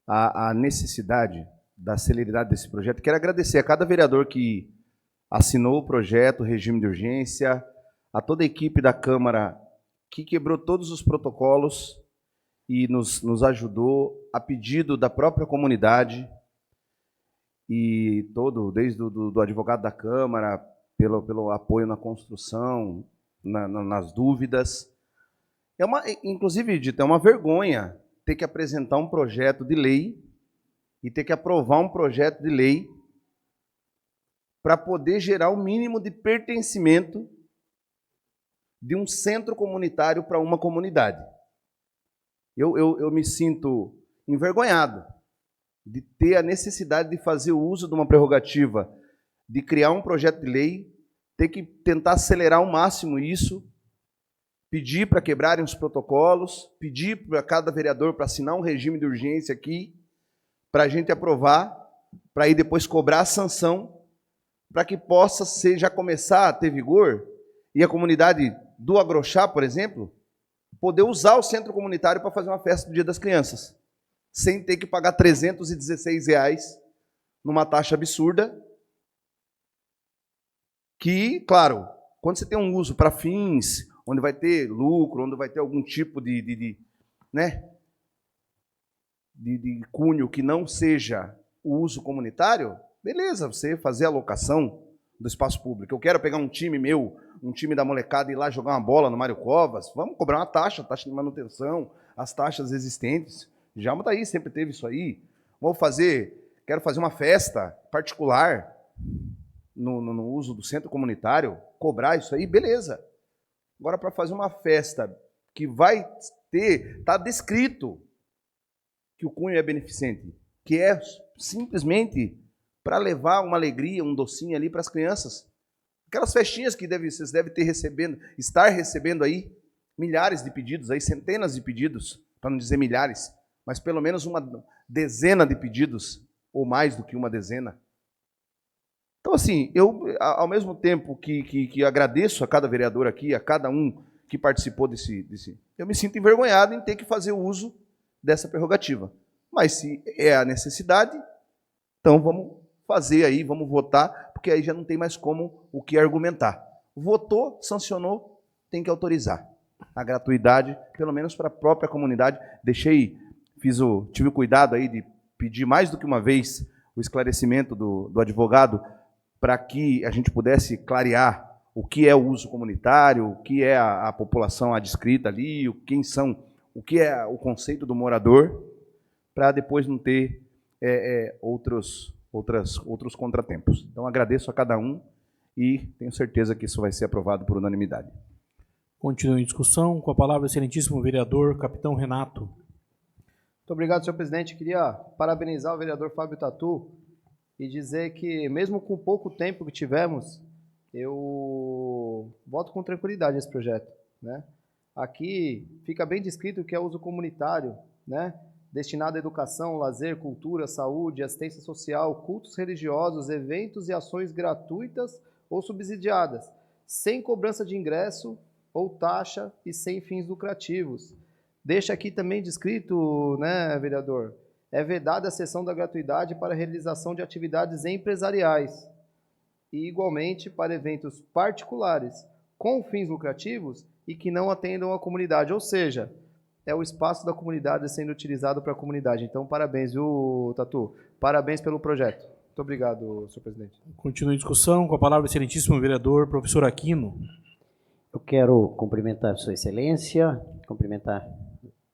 a necessidade da celeridade desse projeto. Quero agradecer a cada vereador que assinou o projeto, o regime de urgência, a toda a equipe da Câmara que quebrou todos os protocolos e nos ajudou a pedido da própria comunidade e desde do advogado da Câmara, pelo apoio na construção, nas dúvidas. Inclusive, Dito, é uma vergonha ter que apresentar um projeto de lei e ter que aprovar um projeto de lei para poder gerar o mínimo de pertencimento de um centro comunitário para uma comunidade. Eu me sinto envergonhado de ter a necessidade de fazer o uso de uma prerrogativa, de criar um projeto de lei, ter que tentar acelerar ao máximo isso, pedir para quebrarem os protocolos, pedir para cada vereador para assinar um regime de urgência aqui, para a gente aprovar, para aí depois cobrar a sanção, para que possa já começar a ter vigor, e a comunidade do Agrochá, por exemplo, poder usar o centro comunitário para fazer uma festa do Dia das Crianças, sem ter que pagar R$ 316 numa taxa absurda, que, claro, quando você tem um uso para fins, onde vai ter lucro, onde vai ter algum tipo de cunho que não seja o uso comunitário, beleza, você fazer a alocação do espaço público. Eu quero pegar um time meu, um time da molecada, e ir lá jogar uma bola no Mário Covas, vamos cobrar uma taxa de manutenção, as taxas existentes. Já está aí, sempre teve isso aí. Quero fazer uma festa particular no uso do centro comunitário, cobrar isso aí, beleza. Agora, para fazer uma festa que vai ter, está descrito que o cunho é beneficente, que é simplesmente para levar uma alegria, um docinho ali para as crianças. Aquelas festinhas que vocês devem estar recebendo aí, milhares de pedidos, aí, centenas de pedidos, para não dizer milhares, mas pelo menos uma dezena de pedidos, ou mais do que uma dezena. Então, assim, eu, ao mesmo tempo que agradeço a cada vereador aqui, a cada um que participou desse, eu me sinto envergonhado em ter que fazer uso dessa prerrogativa. Mas se é a necessidade, então vamos fazer aí, vamos votar, porque aí já não tem mais o que argumentar. Votou, sancionou, tem que autorizar. A gratuidade, pelo menos para a própria comunidade. Tive o cuidado aí de pedir mais do que uma vez o esclarecimento do advogado para que a gente pudesse clarear o que é o uso comunitário, o que é a população adscrita ali, o que é o conceito do morador, para depois não ter outros contratempos. Então, agradeço a cada um e tenho certeza que isso vai ser aprovado por unanimidade. Continua em discussão. Com a palavra, o excelentíssimo vereador, capitão Renato. Muito obrigado, senhor presidente. Queria parabenizar o vereador Fábio Tatu e dizer que, mesmo com pouco tempo que tivemos, eu voto com tranquilidade esse projeto, né? Aqui fica bem descrito o que é uso comunitário, né? Destinado à educação, lazer, cultura, saúde, assistência social, cultos religiosos, eventos e ações gratuitas ou subsidiadas, sem cobrança de ingresso ou taxa e sem fins lucrativos. Deixa aqui também descrito, né, vereador, é vedada a cessão da gratuidade para a realização de atividades empresariais e, igualmente, para eventos particulares com fins lucrativos e que não atendam a comunidade, ou seja, é o espaço da comunidade sendo utilizado para a comunidade. Então, parabéns, viu, Tatu? Parabéns pelo projeto. Muito obrigado, senhor presidente. Continua em discussão. Com a palavra, o excelentíssimo vereador, professor Aquino. Eu quero cumprimentar Sua Excelência, cumprimentar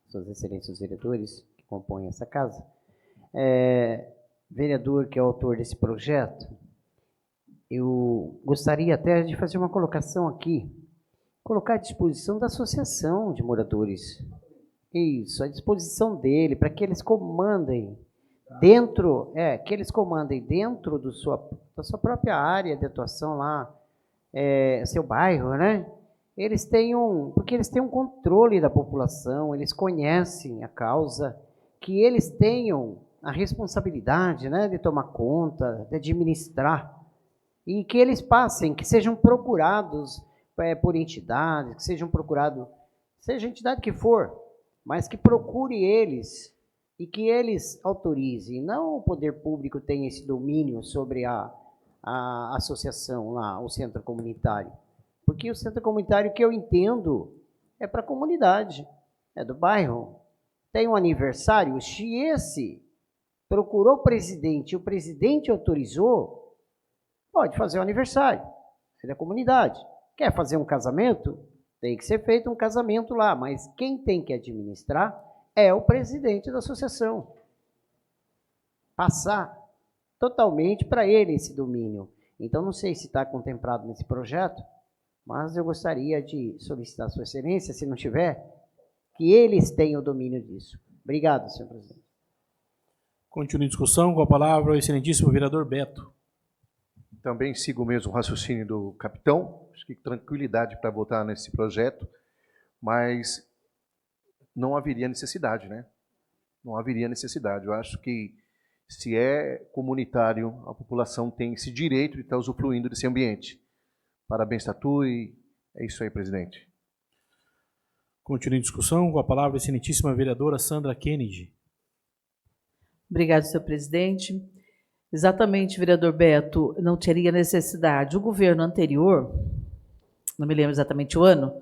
Suas Excelências os vereadores que compõem essa casa. Vereador que é o autor desse projeto, eu gostaria até de fazer uma colocação aqui, colocar à disposição da Associação de Moradores. Isso, à disposição dele, para que eles comandem dentro, da sua própria área de atuação lá, seu bairro, né? Porque eles têm um controle da população, eles conhecem a causa, que eles tenham a responsabilidade, né, de tomar conta, de administrar, e que eles passem, que sejam procurados por entidades, que sejam procurados, seja a entidade que for, mas que procure eles e que eles autorizem, não o poder público tem esse domínio sobre a associação lá, o centro comunitário. Porque o centro comunitário, que eu entendo, é para a comunidade, é do bairro. Tem um aniversário, se esse procurou o presidente e o presidente autorizou, pode fazer o aniversário, é da comunidade. Quer fazer um casamento? Tem que ser feito um casamento lá, mas quem tem que administrar é o presidente da associação. Passar totalmente para ele esse domínio. Então, não sei se está contemplado nesse projeto, mas eu gostaria de solicitar a Sua Excelência, se não tiver, que eles tenham o domínio disso. Obrigado, senhor presidente. Continua a discussão, com a palavra o excelentíssimo vereador Beto. Também sigo o mesmo raciocínio do capitão, acho que tranquilidade para votar nesse projeto, mas não haveria necessidade, né? Não haveria necessidade. Eu acho que, se é comunitário, a população tem esse direito de estar usufruindo desse ambiente. Parabéns, Tatu, e é isso aí, presidente. Continua em discussão, com a palavra a excelentíssima vereadora Sandra Kennedy. Obrigado, senhor presidente. Exatamente, vereador Beto, não teria necessidade. O governo anterior, não me lembro exatamente o ano,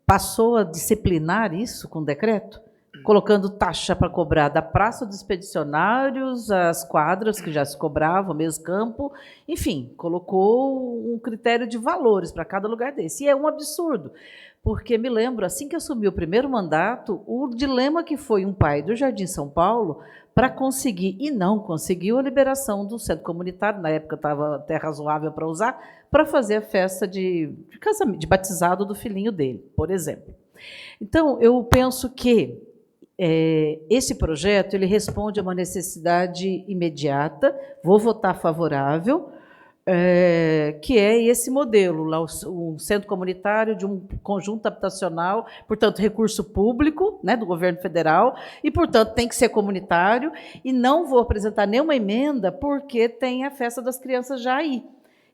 passou a disciplinar isso com decreto, colocando taxa para cobrar da Praça dos Expedicionários, as quadras que já se cobravam, o mesmo campo, enfim, colocou um critério de valores para cada lugar desse. E é um absurdo, porque me lembro, assim que assumi o primeiro mandato, o dilema que foi um pai do Jardim São Paulo para conseguir, e não conseguiu, a liberação do centro comunitário, na época estava até razoável para usar, para fazer a festa de batizado do filhinho dele, por exemplo. Então, eu penso que esse projeto ele responde a uma necessidade imediata, vou votar favorável, que é esse modelo, lá um centro comunitário de um conjunto habitacional, portanto, recurso público, né, do governo federal, e, portanto, tem que ser comunitário, e não vou apresentar nenhuma emenda porque tem a festa das crianças já aí.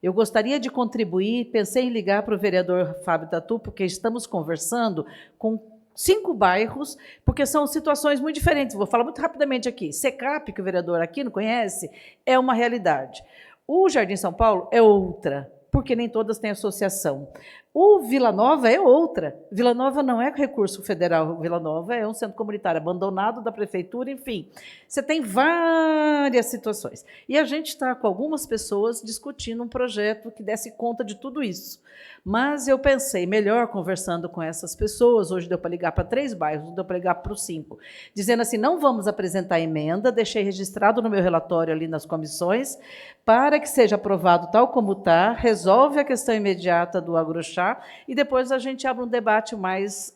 Eu gostaria de contribuir, pensei em ligar para o vereador Fábio Tatu, porque estamos conversando com 5 bairros, porque são situações muito diferentes. Vou falar muito rapidamente aqui. Secap, que o vereador aqui não conhece, é uma realidade. O Jardim São Paulo é outra, porque nem todas têm associação. O Vila Nova é outra. Vila Nova não é recurso federal, Vila Nova é um centro comunitário abandonado da prefeitura, enfim. Você tem várias situações. E a gente está com algumas pessoas discutindo um projeto que desse conta de tudo isso. Mas eu pensei, melhor conversando com essas pessoas, hoje deu para ligar para 3 bairros, deu para ligar para os 5, dizendo assim, não vamos apresentar emenda, deixei registrado no meu relatório ali nas comissões, para que seja aprovado tal como está, resolve a questão imediata do agrochá, e depois a gente abre um debate mais,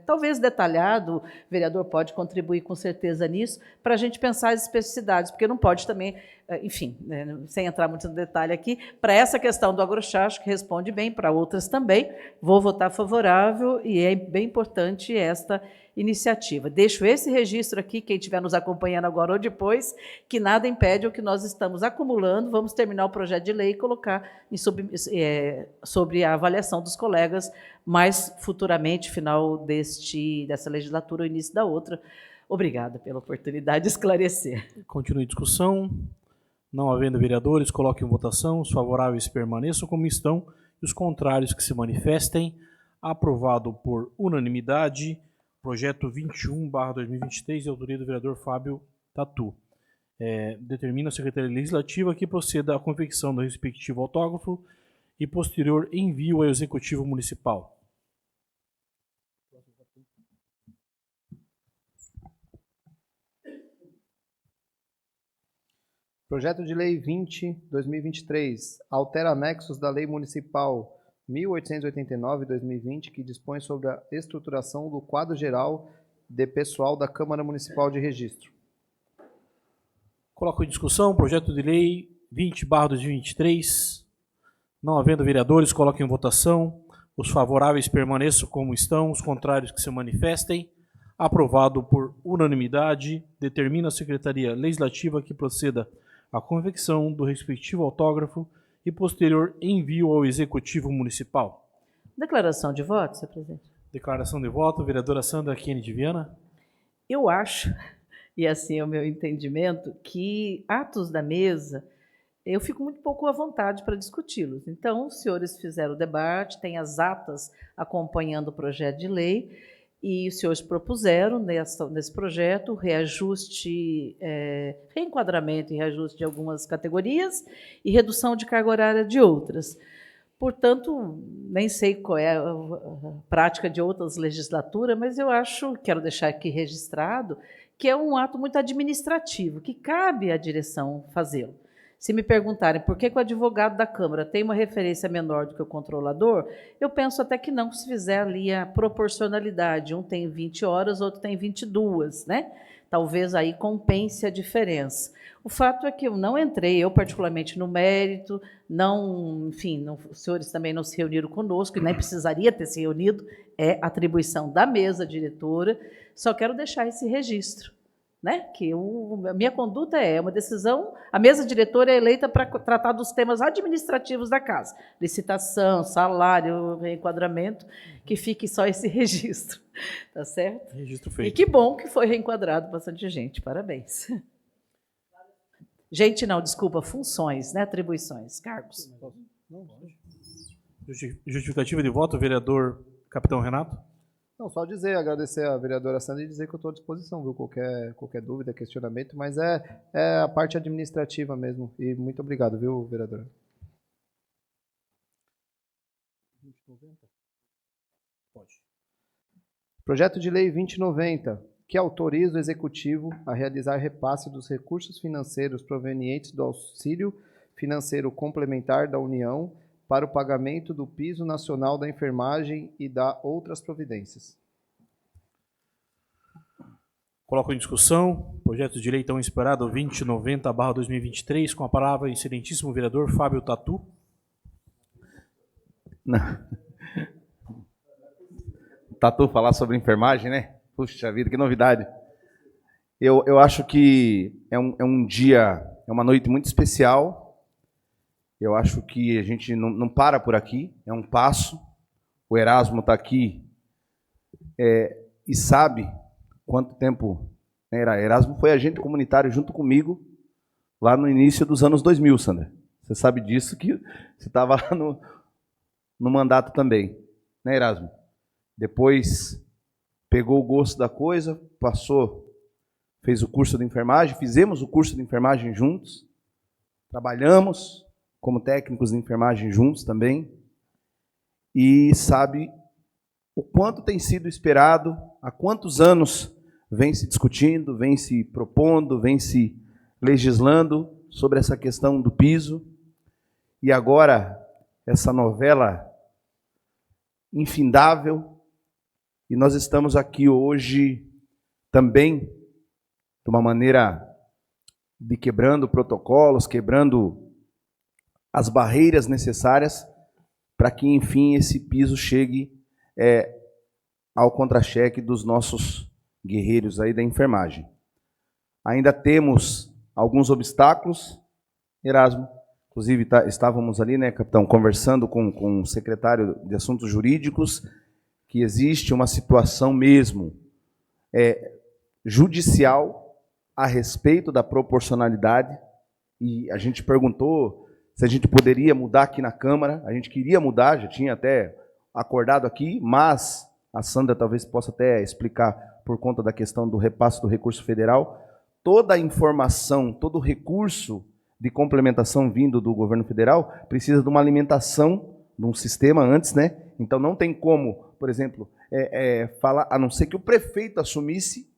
talvez detalhado, o vereador pode contribuir com certeza nisso, para a gente pensar as especificidades, porque não pode também, enfim, sem entrar muito no detalhe aqui, para essa questão do agrochá, acho que responde bem, para outras também, vou votar favorável, e é bem importante esta iniciativa. Deixo esse registro aqui, quem estiver nos acompanhando agora ou depois, que nada impede o que nós estamos acumulando, vamos terminar o projeto de lei e colocar sobre a avaliação dos colegas, mais futuramente, final dessa legislatura, ou início da outra. Obrigada pela oportunidade de esclarecer. Continue a discussão. Não havendo vereadores, coloque em votação. Os favoráveis permaneçam como estão e os contrários que se manifestem. Aprovado por unanimidade. Projeto 21/2023, de autoria do vereador Fábio Tatu. Determina a Secretaria Legislativa que proceda à confecção do respectivo autógrafo e posterior envio ao Executivo Municipal. Projeto de Lei 20/2023 altera anexos da Lei Municipal 1889/2020, que dispõe sobre a estruturação do quadro geral de pessoal da Câmara Municipal de Registro. Coloco em discussão projeto de lei 20/2023. Não havendo vereadores, coloco em votação. Os favoráveis permaneçam como estão, os contrários que se manifestem. Aprovado por unanimidade. Determina a Secretaria Legislativa que proceda à confecção do respectivo autógrafo e posterior envio ao Executivo Municipal. Declaração de voto, senhor presidente. Declaração de voto, vereadora Sandra Kennedy Viana. Eu acho e assim é o meu entendimento, que atos da mesa, eu fico muito pouco à vontade para discuti-los. Então, os senhores fizeram o debate, tem as atas acompanhando o projeto de lei, e os senhores propuseram nesse projeto reajuste, reenquadramento e reajuste de algumas categorias e redução de carga horária de outras. Portanto, nem sei qual é a prática de outras legislaturas, mas eu quero deixar aqui registrado, que é um ato muito administrativo, que cabe à direção fazê-lo. Se me perguntarem por que o advogado da Câmara tem uma referência menor do que o controlador, eu penso até que não, se fizer ali a proporcionalidade. Um tem 20 horas, outro tem 22, né? Talvez aí compense a diferença. O fato é que eu não entrei, eu particularmente, no mérito, os senhores também não se reuniram conosco, e nem precisaria ter se reunido, é atribuição da mesa diretora, só quero deixar esse registro. Né? Que a minha conduta é uma decisão, a mesa diretora é eleita para tratar dos temas administrativos da casa, licitação, salário, reenquadramento, que fique só esse registro, tá certo? Registro feito. E que bom que foi reenquadrado bastante gente, parabéns. Gente, não, desculpa, funções, né? Atribuições, cargos. Justificativa de voto, vereador Capitão Renato. Não, só agradecer à vereadora Sandra e dizer que eu estou à disposição, viu? Qualquer dúvida, questionamento, mas é a parte administrativa mesmo. E muito obrigado, viu, vereadora? Pode. Projeto de Lei 2090, que autoriza o Executivo a realizar repasse dos recursos financeiros provenientes do Auxílio Financeiro Complementar da União para o pagamento do piso nacional da enfermagem e da outras providências. Coloco em discussão projeto de lei tão esperado 2090/2023, com a palavra o excelentíssimo vereador Fábio Tatu. Tatu falar sobre enfermagem, né? Puxa vida, que novidade. Eu acho que é um dia, é uma noite muito especial. Eu acho que a gente não para por aqui, é um passo. O Erasmo está aqui e sabe quanto tempo era. Erasmo foi agente comunitário junto comigo lá no início dos anos 2000, Sandra. Você sabe disso, que você estava lá no mandato também, né, Erasmo? Depois pegou o gosto da coisa, fez o curso de enfermagem, fizemos o curso de enfermagem juntos, trabalhamos como técnicos de enfermagem juntos também, e sabe o quanto tem sido esperado, há quantos anos vem se discutindo, vem se propondo, vem se legislando sobre essa questão do piso, e agora essa novela infindável, e nós estamos aqui hoje também de uma maneira de quebrando protocolos, quebrando as barreiras necessárias para que, enfim, esse piso chegue ao contra-cheque dos nossos guerreiros aí da enfermagem. Ainda temos alguns obstáculos, Erasmo. Inclusive, estávamos ali, né, capitão, conversando com o secretário de Assuntos Jurídicos, que existe uma situação mesmo judicial a respeito da proporcionalidade, e a gente perguntou se a gente poderia mudar aqui na Câmara. A gente queria mudar, já tinha até acordado aqui, mas a Sandra talvez possa até explicar por conta da questão do repasse do recurso federal. Toda a informação, todo o recurso de complementação vindo do governo federal precisa de uma alimentação, de um sistema antes, né? Então não tem como, por exemplo, falar, a não ser que o prefeito assumisse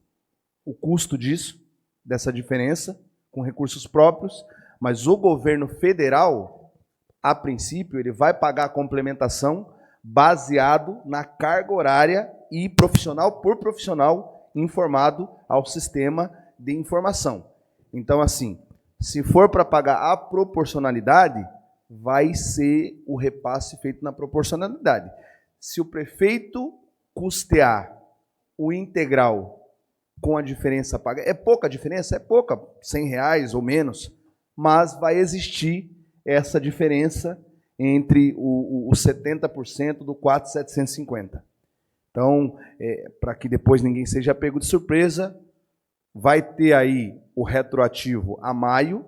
o custo disso, dessa diferença, com recursos próprios, mas o governo federal, a princípio, ele vai pagar a complementação baseado na carga horária e profissional por profissional informado ao sistema de informação. Então, assim, se for para pagar a proporcionalidade, vai ser o repasse feito na proporcionalidade. Se o prefeito custear o integral com a diferença paga, é pouca diferença? É pouca, R$100 ou menos, mas vai existir essa diferença entre os 70% do 4.750. Então, para que depois ninguém seja pego de surpresa, vai ter aí o retroativo a maio,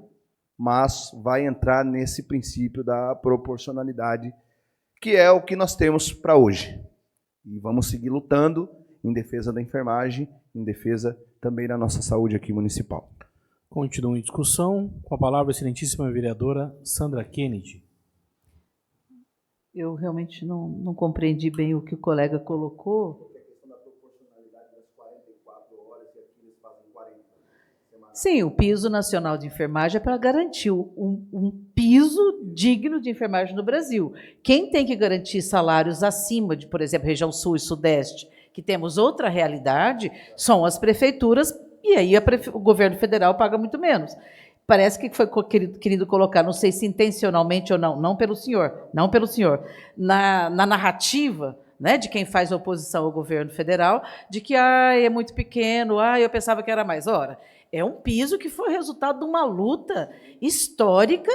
mas vai entrar nesse princípio da proporcionalidade, que é o que nós temos para hoje. E vamos seguir lutando em defesa da enfermagem, em defesa também da nossa saúde aqui municipal. Continua em discussão. Com a palavra a excelentíssima vereadora Sandra Kennedy. Eu realmente não compreendi bem o que o colega colocou. Sim, o piso nacional de enfermagem é para garantir um piso digno de enfermagem no Brasil. Quem tem que garantir salários acima de, por exemplo, região sul e sudeste, que temos outra realidade, são as prefeituras, e aí o governo federal paga muito menos. Parece que foi querido colocar, não sei se intencionalmente ou não pelo senhor, na narrativa, né, de quem faz oposição ao governo federal, de que é muito pequeno, eu pensava que era mais. Ora, é um piso que foi resultado de uma luta histórica,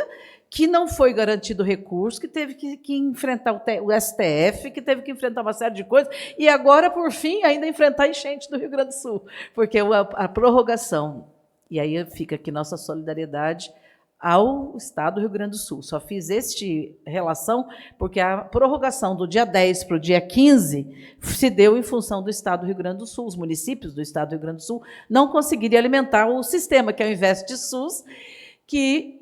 que não foi garantido recurso, que teve que enfrentar o STF, que teve que enfrentar uma série de coisas, e agora, por fim, ainda enfrentar a enchente do Rio Grande do Sul, porque a prorrogação, e aí fica aqui nossa solidariedade ao Estado do Rio Grande do Sul. Só fiz esta relação porque a prorrogação do dia 10 para o dia 15 se deu em função do Estado do Rio Grande do Sul. Os municípios do Estado do Rio Grande do Sul não conseguiriam alimentar o sistema, que é o Invest SUS, e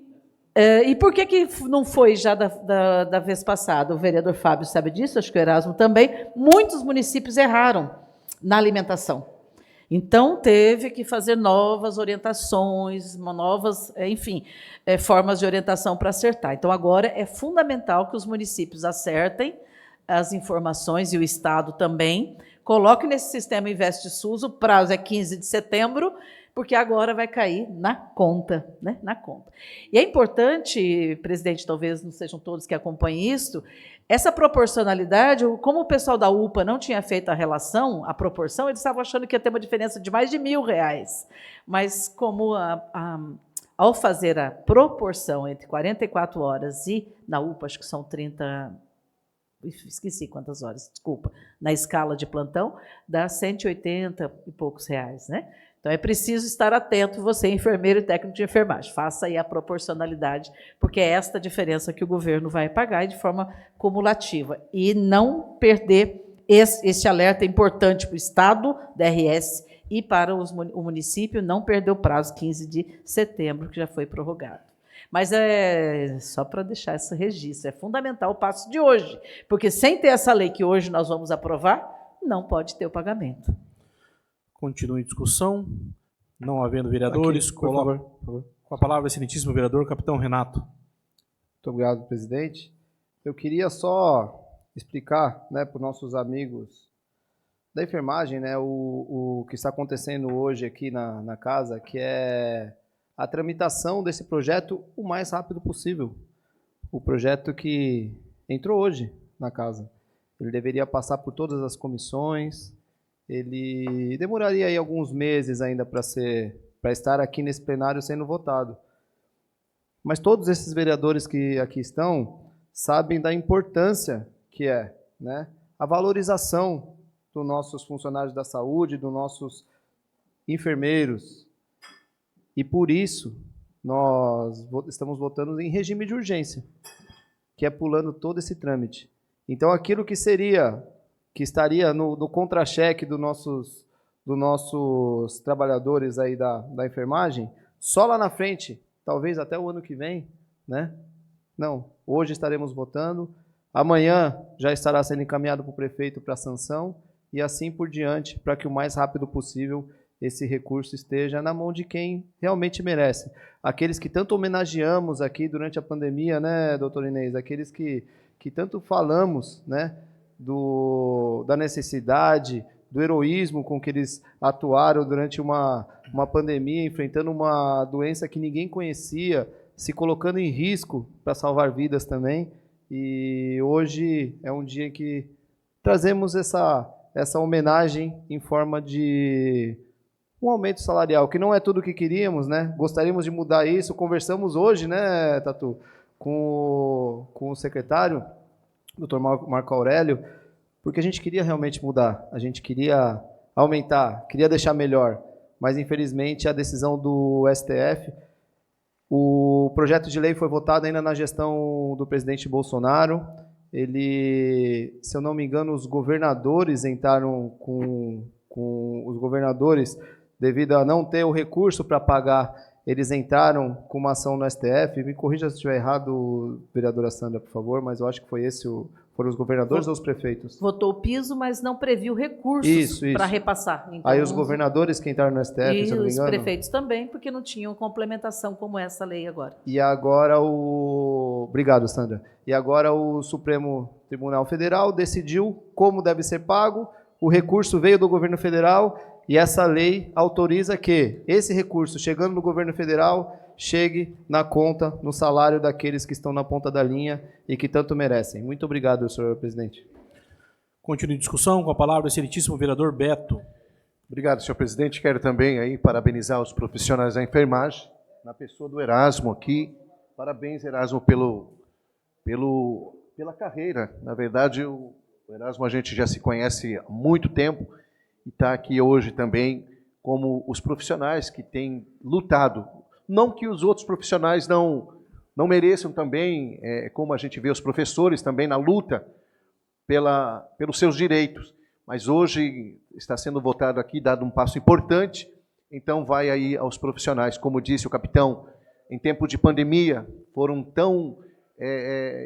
por que não foi já da vez passada? O vereador Fábio sabe disso, acho que o Erasmo também. Muitos municípios erraram na alimentação. Então, teve que fazer novas orientações, formas de orientação para acertar. Então, agora é fundamental que os municípios acertem as informações, e o Estado também, coloque nesse sistema Invest SUS, o prazo é 15 de setembro, porque agora vai cair na conta, né? Na conta. E é importante, presidente, talvez não sejam todos que acompanhem isso, essa proporcionalidade, como o pessoal da UPA não tinha feito a relação, a proporção, eles estavam achando que ia ter uma diferença de mais de R$1.000. Mas como ao fazer a proporção entre 44 horas e na UPA, acho que são 30, esqueci quantas horas, desculpa, na escala de plantão, dá 180 e poucos reais, né? Então, é preciso estar atento, você, enfermeiro e técnico de enfermagem. Faça aí a proporcionalidade, porque é esta diferença que o governo vai pagar de forma cumulativa. E não perder esse alerta importante para o Estado, da RS, e para o município, não perder o prazo 15 de setembro, que já foi prorrogado. Mas é só para deixar esse registro, é fundamental o passo de hoje, porque sem ter essa lei que hoje nós vamos aprovar, não pode ter o pagamento. Continua em discussão. Não havendo vereadores, Aqui, por favor. Com a palavra, excelentíssimo vereador, capitão Renato. Muito obrigado, presidente. Eu queria só explicar, né, para os nossos amigos da enfermagem, né, o que está acontecendo hoje aqui na casa, que é a tramitação desse projeto o mais rápido possível. O projeto que entrou hoje na casa. Ele deveria passar por todas as comissões. Ele demoraria aí alguns meses ainda para estar aqui nesse plenário sendo votado. Mas todos esses vereadores que aqui estão sabem da importância que é, né, a valorização dos nossos funcionários da saúde, dos nossos enfermeiros. E por isso nós estamos votando em regime de urgência, que é pulando todo esse trâmite. Então, aquilo que estaria no contra-cheque dos nossos trabalhadores aí da enfermagem, só lá na frente, talvez até o ano que vem, né? Não, hoje estaremos votando, amanhã já estará sendo encaminhado para o prefeito para sanção, e assim por diante, para que o mais rápido possível esse recurso esteja na mão de quem realmente merece. Aqueles que tanto homenageamos aqui durante a pandemia, né, doutor Inês? Aqueles que tanto falamos, né, da necessidade, do heroísmo com que eles atuaram durante uma pandemia, enfrentando uma doença que ninguém conhecia, se colocando em risco para salvar vidas também. E hoje é um dia que trazemos essa homenagem em forma de um aumento salarial, que não é tudo o que queríamos, né? Gostaríamos de mudar isso. Conversamos hoje, né, Tatu, com o secretário, Dr. Marco Aurélio, porque a gente queria realmente mudar, a gente queria aumentar, queria deixar melhor, mas infelizmente a decisão do STF, o projeto de lei foi votado ainda na gestão do presidente Bolsonaro. Ele, se eu não me engano, os governadores entraram com os governadores, devido a não ter o recurso para pagar, eles entraram com uma ação no STF. Me corrija se estiver errado, vereadora Sandra, por favor, mas eu acho que foi esse, foram os governadores ou os prefeitos? Votou o piso, mas não previu recursos para repassar. Então, aí os governadores que entraram no STF, e se eu não me engano? os prefeitos também, porque não tinham complementação como essa lei agora. E agora o... Obrigado, Sandra. E agora o Supremo Tribunal Federal decidiu como deve ser pago, o recurso veio do governo federal e essa lei autoriza que esse recurso, chegando no governo federal, chegue na conta, no salário daqueles que estão na ponta da linha e que tanto merecem. Muito obrigado, senhor presidente. Continue a discussão, com a palavra o excelentíssimo vereador Beto. Obrigado, senhor presidente. Quero também aí parabenizar os profissionais da enfermagem, na pessoa do Erasmo aqui. Parabéns, Erasmo, pela carreira. Na verdade, o Erasmo a gente já se conhece há muito tempo e está aqui hoje também como os profissionais que têm lutado. Não que os outros profissionais não mereçam também, como a gente vê os professores também na luta pelos seus direitos, mas hoje está sendo votado aqui, dado um passo importante, então vai aí aos profissionais. Como disse o capitão, em tempo de pandemia, foram tão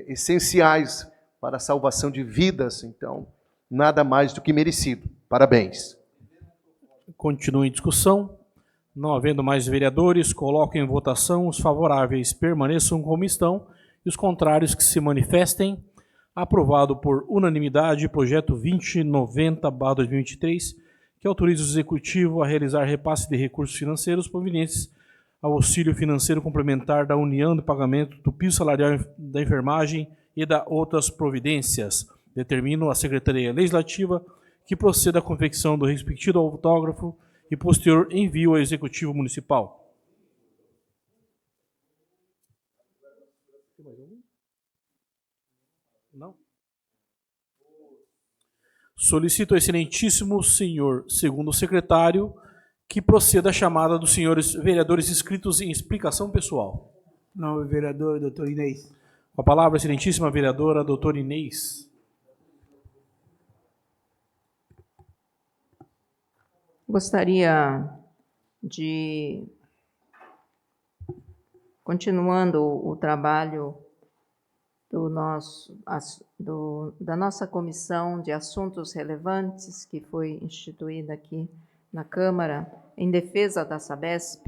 essenciais para a salvação de vidas, então nada mais do que merecido. Parabéns. Continue em discussão. Não havendo mais vereadores, coloco em votação. Os favoráveis permaneçam como estão e os contrários que se manifestem. Aprovado por unanimidade, projeto 2090/2023, que autoriza o Executivo a realizar repasse de recursos financeiros provenientes ao auxílio financeiro complementar da União de pagamento do piso salarial da enfermagem e da outras providências. Determino a Secretaria Legislativa que proceda à confecção do respectivo autógrafo e posterior envio ao Executivo Municipal. Não? Solicito ao excelentíssimo senhor segundo secretário que proceda à chamada dos senhores vereadores inscritos em explicação pessoal. Novo vereador, doutor Inês. Com a palavra, a excelentíssima vereadora, doutora Inês. Gostaria de, continuando o trabalho da nossa Comissão de Assuntos Relevantes, que foi instituída aqui na Câmara, em defesa da Sabesp,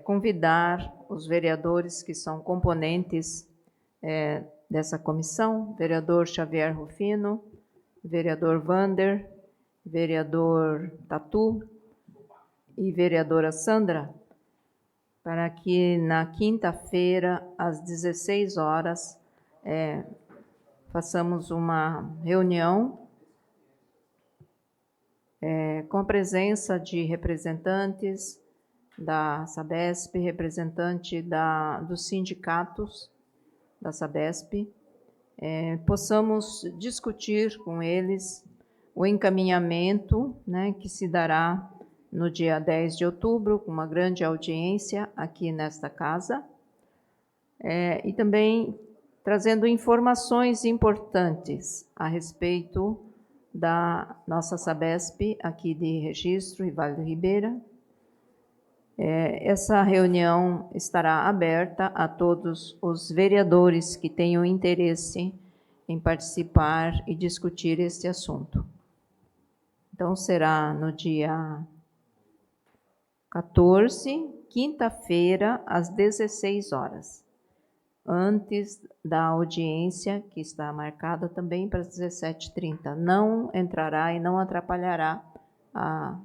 convidar os vereadores que são componentes dessa comissão, vereador Xavier Rufino, vereador Vander, vereador Tatu e vereadora Sandra, para que na quinta-feira, às 16 horas, façamos uma reunião com a presença de representantes da Sabesp, representante dos sindicatos da Sabesp, possamos discutir com eles o encaminhamento, né, que se dará no dia 10 de outubro, com uma grande audiência aqui nesta casa, e também trazendo informações importantes a respeito da nossa Sabesp, aqui de Registro e Vale do Ribeira. Essa reunião estará aberta a todos os vereadores que tenham interesse em participar e discutir este assunto. Então, será no dia 14, quinta-feira, às 16 horas, antes da audiência, que está marcada também para as 17h30. Não entrará e não atrapalhará a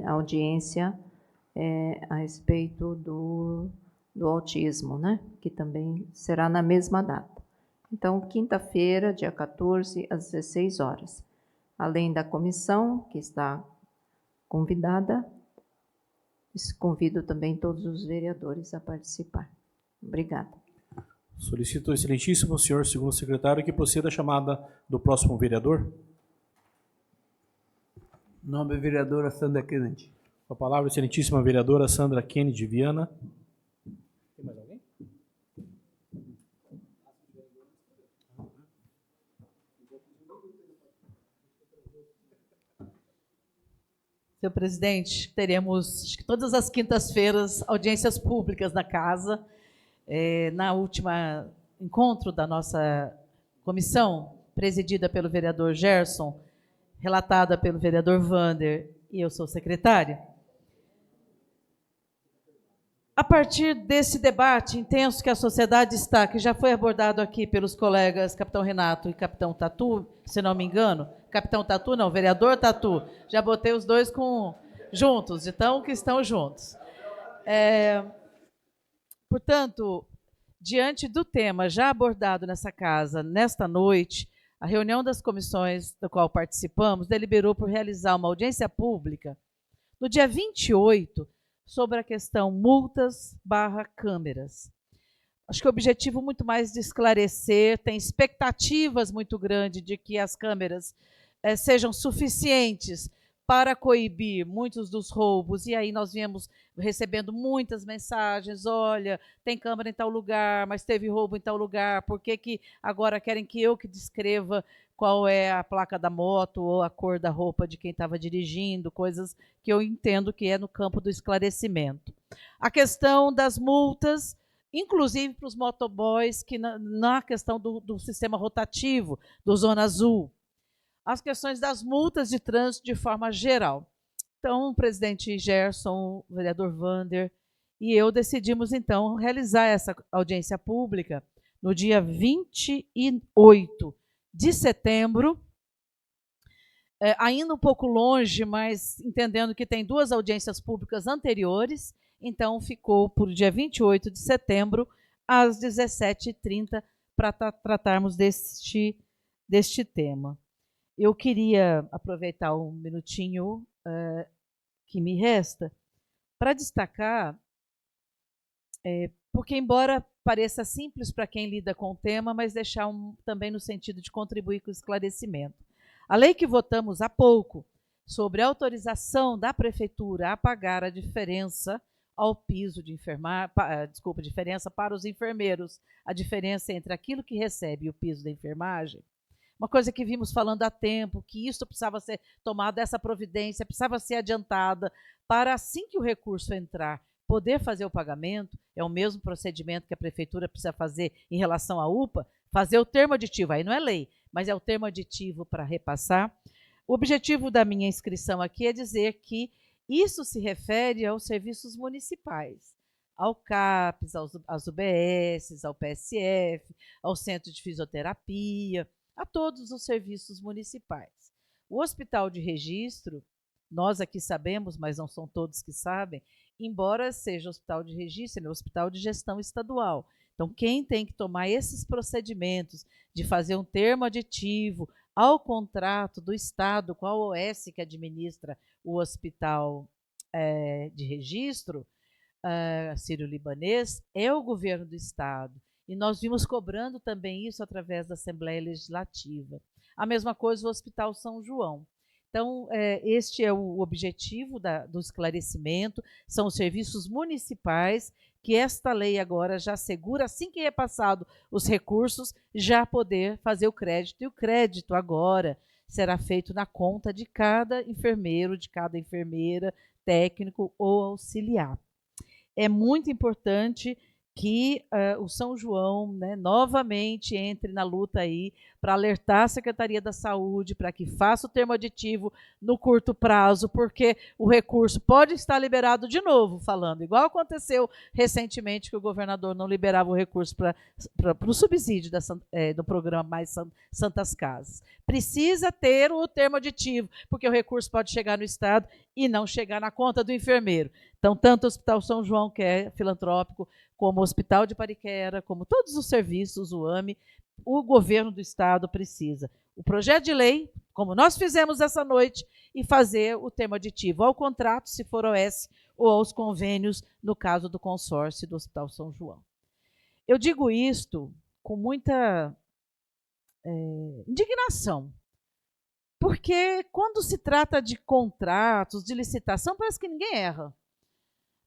audiência a respeito do autismo, né? Que também será na mesma data. Então, quinta-feira, dia 14, às 16 horas. Além da comissão, que está convidada, convido também todos os vereadores a participar. Obrigada. Solicito ao excelentíssimo senhor segundo secretário que proceda a chamada do próximo vereador. Nobre vereadora Sandra Kennedy. Com a palavra, a excelentíssima vereadora Sandra Kennedy Viana. Tem mais alguém? Senhor presidente, teremos, acho que todas as quintas-feiras, audiências públicas na casa. Na última encontro da nossa comissão, presidida pelo vereador Gerson, relatada pelo vereador Vander, e eu sou secretária. A partir desse debate intenso que a sociedade está, que já foi abordado aqui pelos colegas Capitão Renato e Capitão Tatu, se não me engano, Capitão Tatu não, vereador Tatu, já botei os dois juntos, então que estão juntos. Portanto, diante do tema já abordado nessa casa, nesta noite, a reunião das comissões da qual participamos deliberou por realizar uma audiência pública no dia 28, sobre a questão multas/câmeras. Acho que o objetivo muito mais de esclarecer, tem expectativas muito grandes de que as câmeras sejam suficientes para coibir muitos dos roubos, e aí nós viemos recebendo muitas mensagens, olha, tem câmera em tal lugar, mas teve roubo em tal lugar, por que agora querem que eu que descreva qual é a placa da moto ou a cor da roupa de quem estava dirigindo, coisas que eu entendo que é no campo do esclarecimento. A questão das multas, inclusive para os motoboys, que na questão do sistema rotativo, do Zona Azul. As questões das multas de trânsito de forma geral. Então, o presidente Gerson, o vereador Vander e eu decidimos, então, realizar essa audiência pública no dia 28 de setembro, ainda um pouco longe, mas entendendo que tem duas audiências públicas anteriores, então ficou por dia 28 de setembro, às 17h30, para tratarmos deste tema. Eu queria aproveitar um minutinho que me resta para destacar, porque embora pareça simples para quem lida com o tema, mas deixar também no sentido de contribuir com o esclarecimento. A lei que votamos há pouco, sobre a autorização da prefeitura a pagar a diferença ao piso de enfermagem, diferença para os enfermeiros, a diferença entre aquilo que recebe e o piso da enfermagem, uma coisa que vimos falando há tempo, que isso precisava ser tomado, essa providência precisava ser adiantada para, assim que o recurso entrar, poder fazer o pagamento, é o mesmo procedimento que a prefeitura precisa fazer em relação à UPA, fazer o termo aditivo, aí não é lei, mas é o termo aditivo para repassar. O objetivo da minha inscrição aqui é dizer que isso se refere aos serviços municipais, ao CAPES, às UBSs, ao PSF, ao Centro de Fisioterapia, a todos os serviços municipais. O Hospital de Registro, nós aqui sabemos, mas não são todos que sabem, embora seja hospital de registro, ele é um hospital de gestão estadual. Então, quem tem que tomar esses procedimentos de fazer um termo aditivo ao contrato do Estado com a OS que administra o hospital de registro, sírio-libanês, é o governo do Estado. E nós vimos cobrando também isso através da Assembleia Legislativa. A mesma coisa o Hospital São João. Então, este é o objetivo do esclarecimento, são os serviços municipais que esta lei agora já assegura, assim que repassado os recursos, já poder fazer o crédito. E o crédito agora será feito na conta de cada enfermeiro, de cada enfermeira, técnico ou auxiliar. É muito importante que o São João, né, novamente entre na luta aí para alertar a Secretaria da Saúde para que faça o termo aditivo no curto prazo, porque o recurso pode estar liberado de novo, falando, igual aconteceu recentemente que o governador não liberava o recurso para o subsídio do programa Mais Santas Casas. Precisa ter o termo aditivo, porque o recurso pode chegar no Estado e não chegar na conta do enfermeiro. Então, tanto o Hospital São João, que é filantrópico, como o Hospital de Pariquera, como todos os serviços, o AME, o governo do Estado precisa. O projeto de lei, como nós fizemos essa noite, e fazer o termo aditivo ao contrato, se for OS, ou aos convênios, no caso do consórcio do Hospital São João. Eu digo isto com muita indignação, Porque quando se trata de contratos, de licitação, parece que ninguém erra.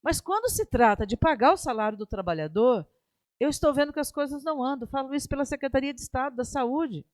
Mas quando se trata de pagar o salário do trabalhador, eu estou vendo que as coisas não andam. Falo isso pela Secretaria de Estado da Saúde.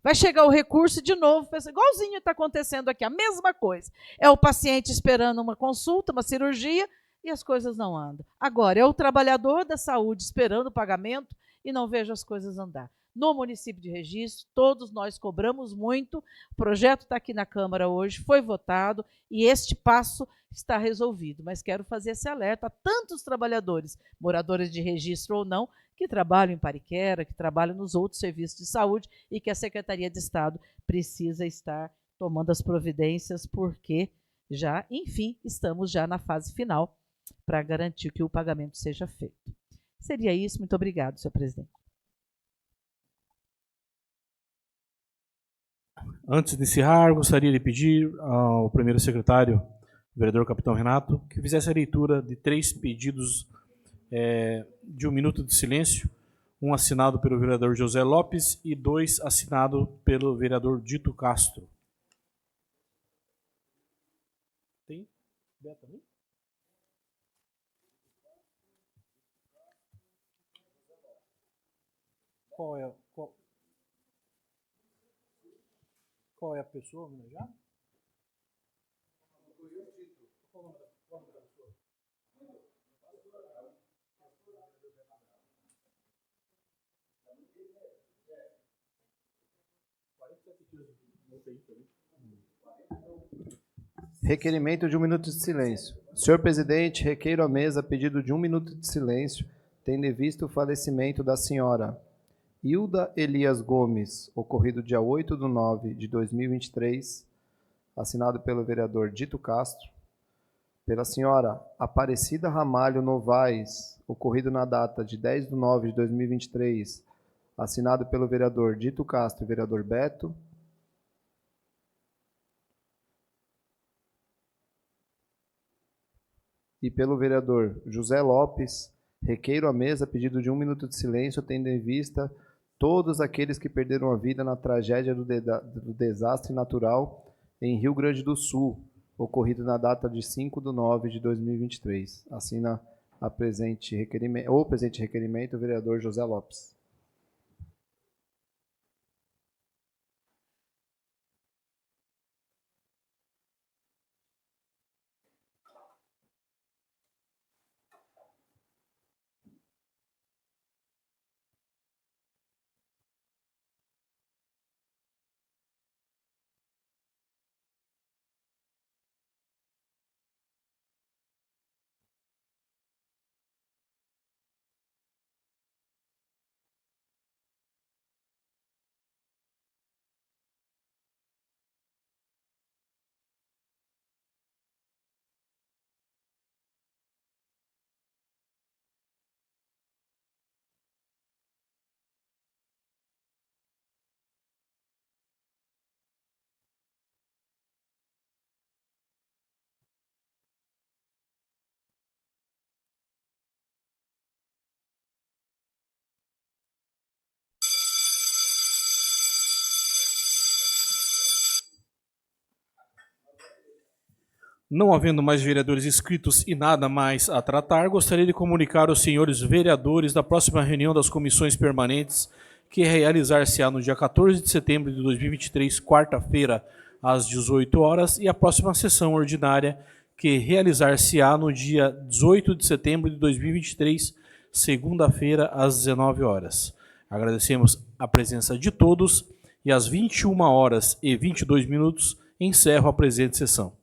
Vai chegar o recurso de novo, igualzinho está acontecendo aqui, a mesma coisa. É o paciente esperando uma consulta, uma cirurgia, e as coisas não andam. Agora, é o trabalhador da saúde esperando o pagamento e não vejo as coisas andar. No município de Registro, todos nós cobramos muito, o projeto está aqui na Câmara hoje, foi votado e este passo está resolvido. Mas quero fazer esse alerta a tantos trabalhadores, moradores de Registro ou não, que trabalham em Pariquera, que trabalham nos outros serviços de saúde e que a Secretaria de Estado precisa estar tomando as providências, porque já, enfim, estamos já na fase final para garantir que o pagamento seja feito. Seria isso. Muito obrigado, senhor presidente. Antes de encerrar, gostaria de pedir ao primeiro secretário, o vereador Capitão Renato, que fizesse a leitura de 3 pedidos de 1 minuto de silêncio, um assinado pelo vereador José Lopes e 2 assinados pelo vereador Dito Castro. Tem? Beto também? Qual é a pessoa homenageada? Requerimento de 1 minuto de silêncio. Senhor presidente, requeiro à mesa pedido de 1 minuto de silêncio, tendo em vista o falecimento da senhora Hilda Elias Gomes, ocorrido dia 8/9/2023, assinado pelo vereador Dito Castro, pela senhora Aparecida Ramalho Novaes, ocorrido na data de 10/9/2023, assinado pelo vereador Dito Castro e vereador Beto, e pelo vereador José Lopes, requeiro à mesa pedido de 1 minuto de silêncio, tendo em vista todos aqueles que perderam a vida na tragédia do desastre natural em Rio Grande do Sul, ocorrido na data de 5/9/2023. Assina o presente requerimento o vereador José Lopes. Não havendo mais vereadores inscritos e nada mais a tratar, gostaria de comunicar aos senhores vereadores da próxima reunião das comissões permanentes, que realizar-se-á no dia 14 de setembro de 2023, quarta-feira, às 18 horas, e a próxima sessão ordinária, que realizar-se-á no dia 18 de setembro de 2023, segunda-feira, às 19 horas. Agradecemos a presença de todos e às 21 horas e 22 minutos encerro a presente sessão.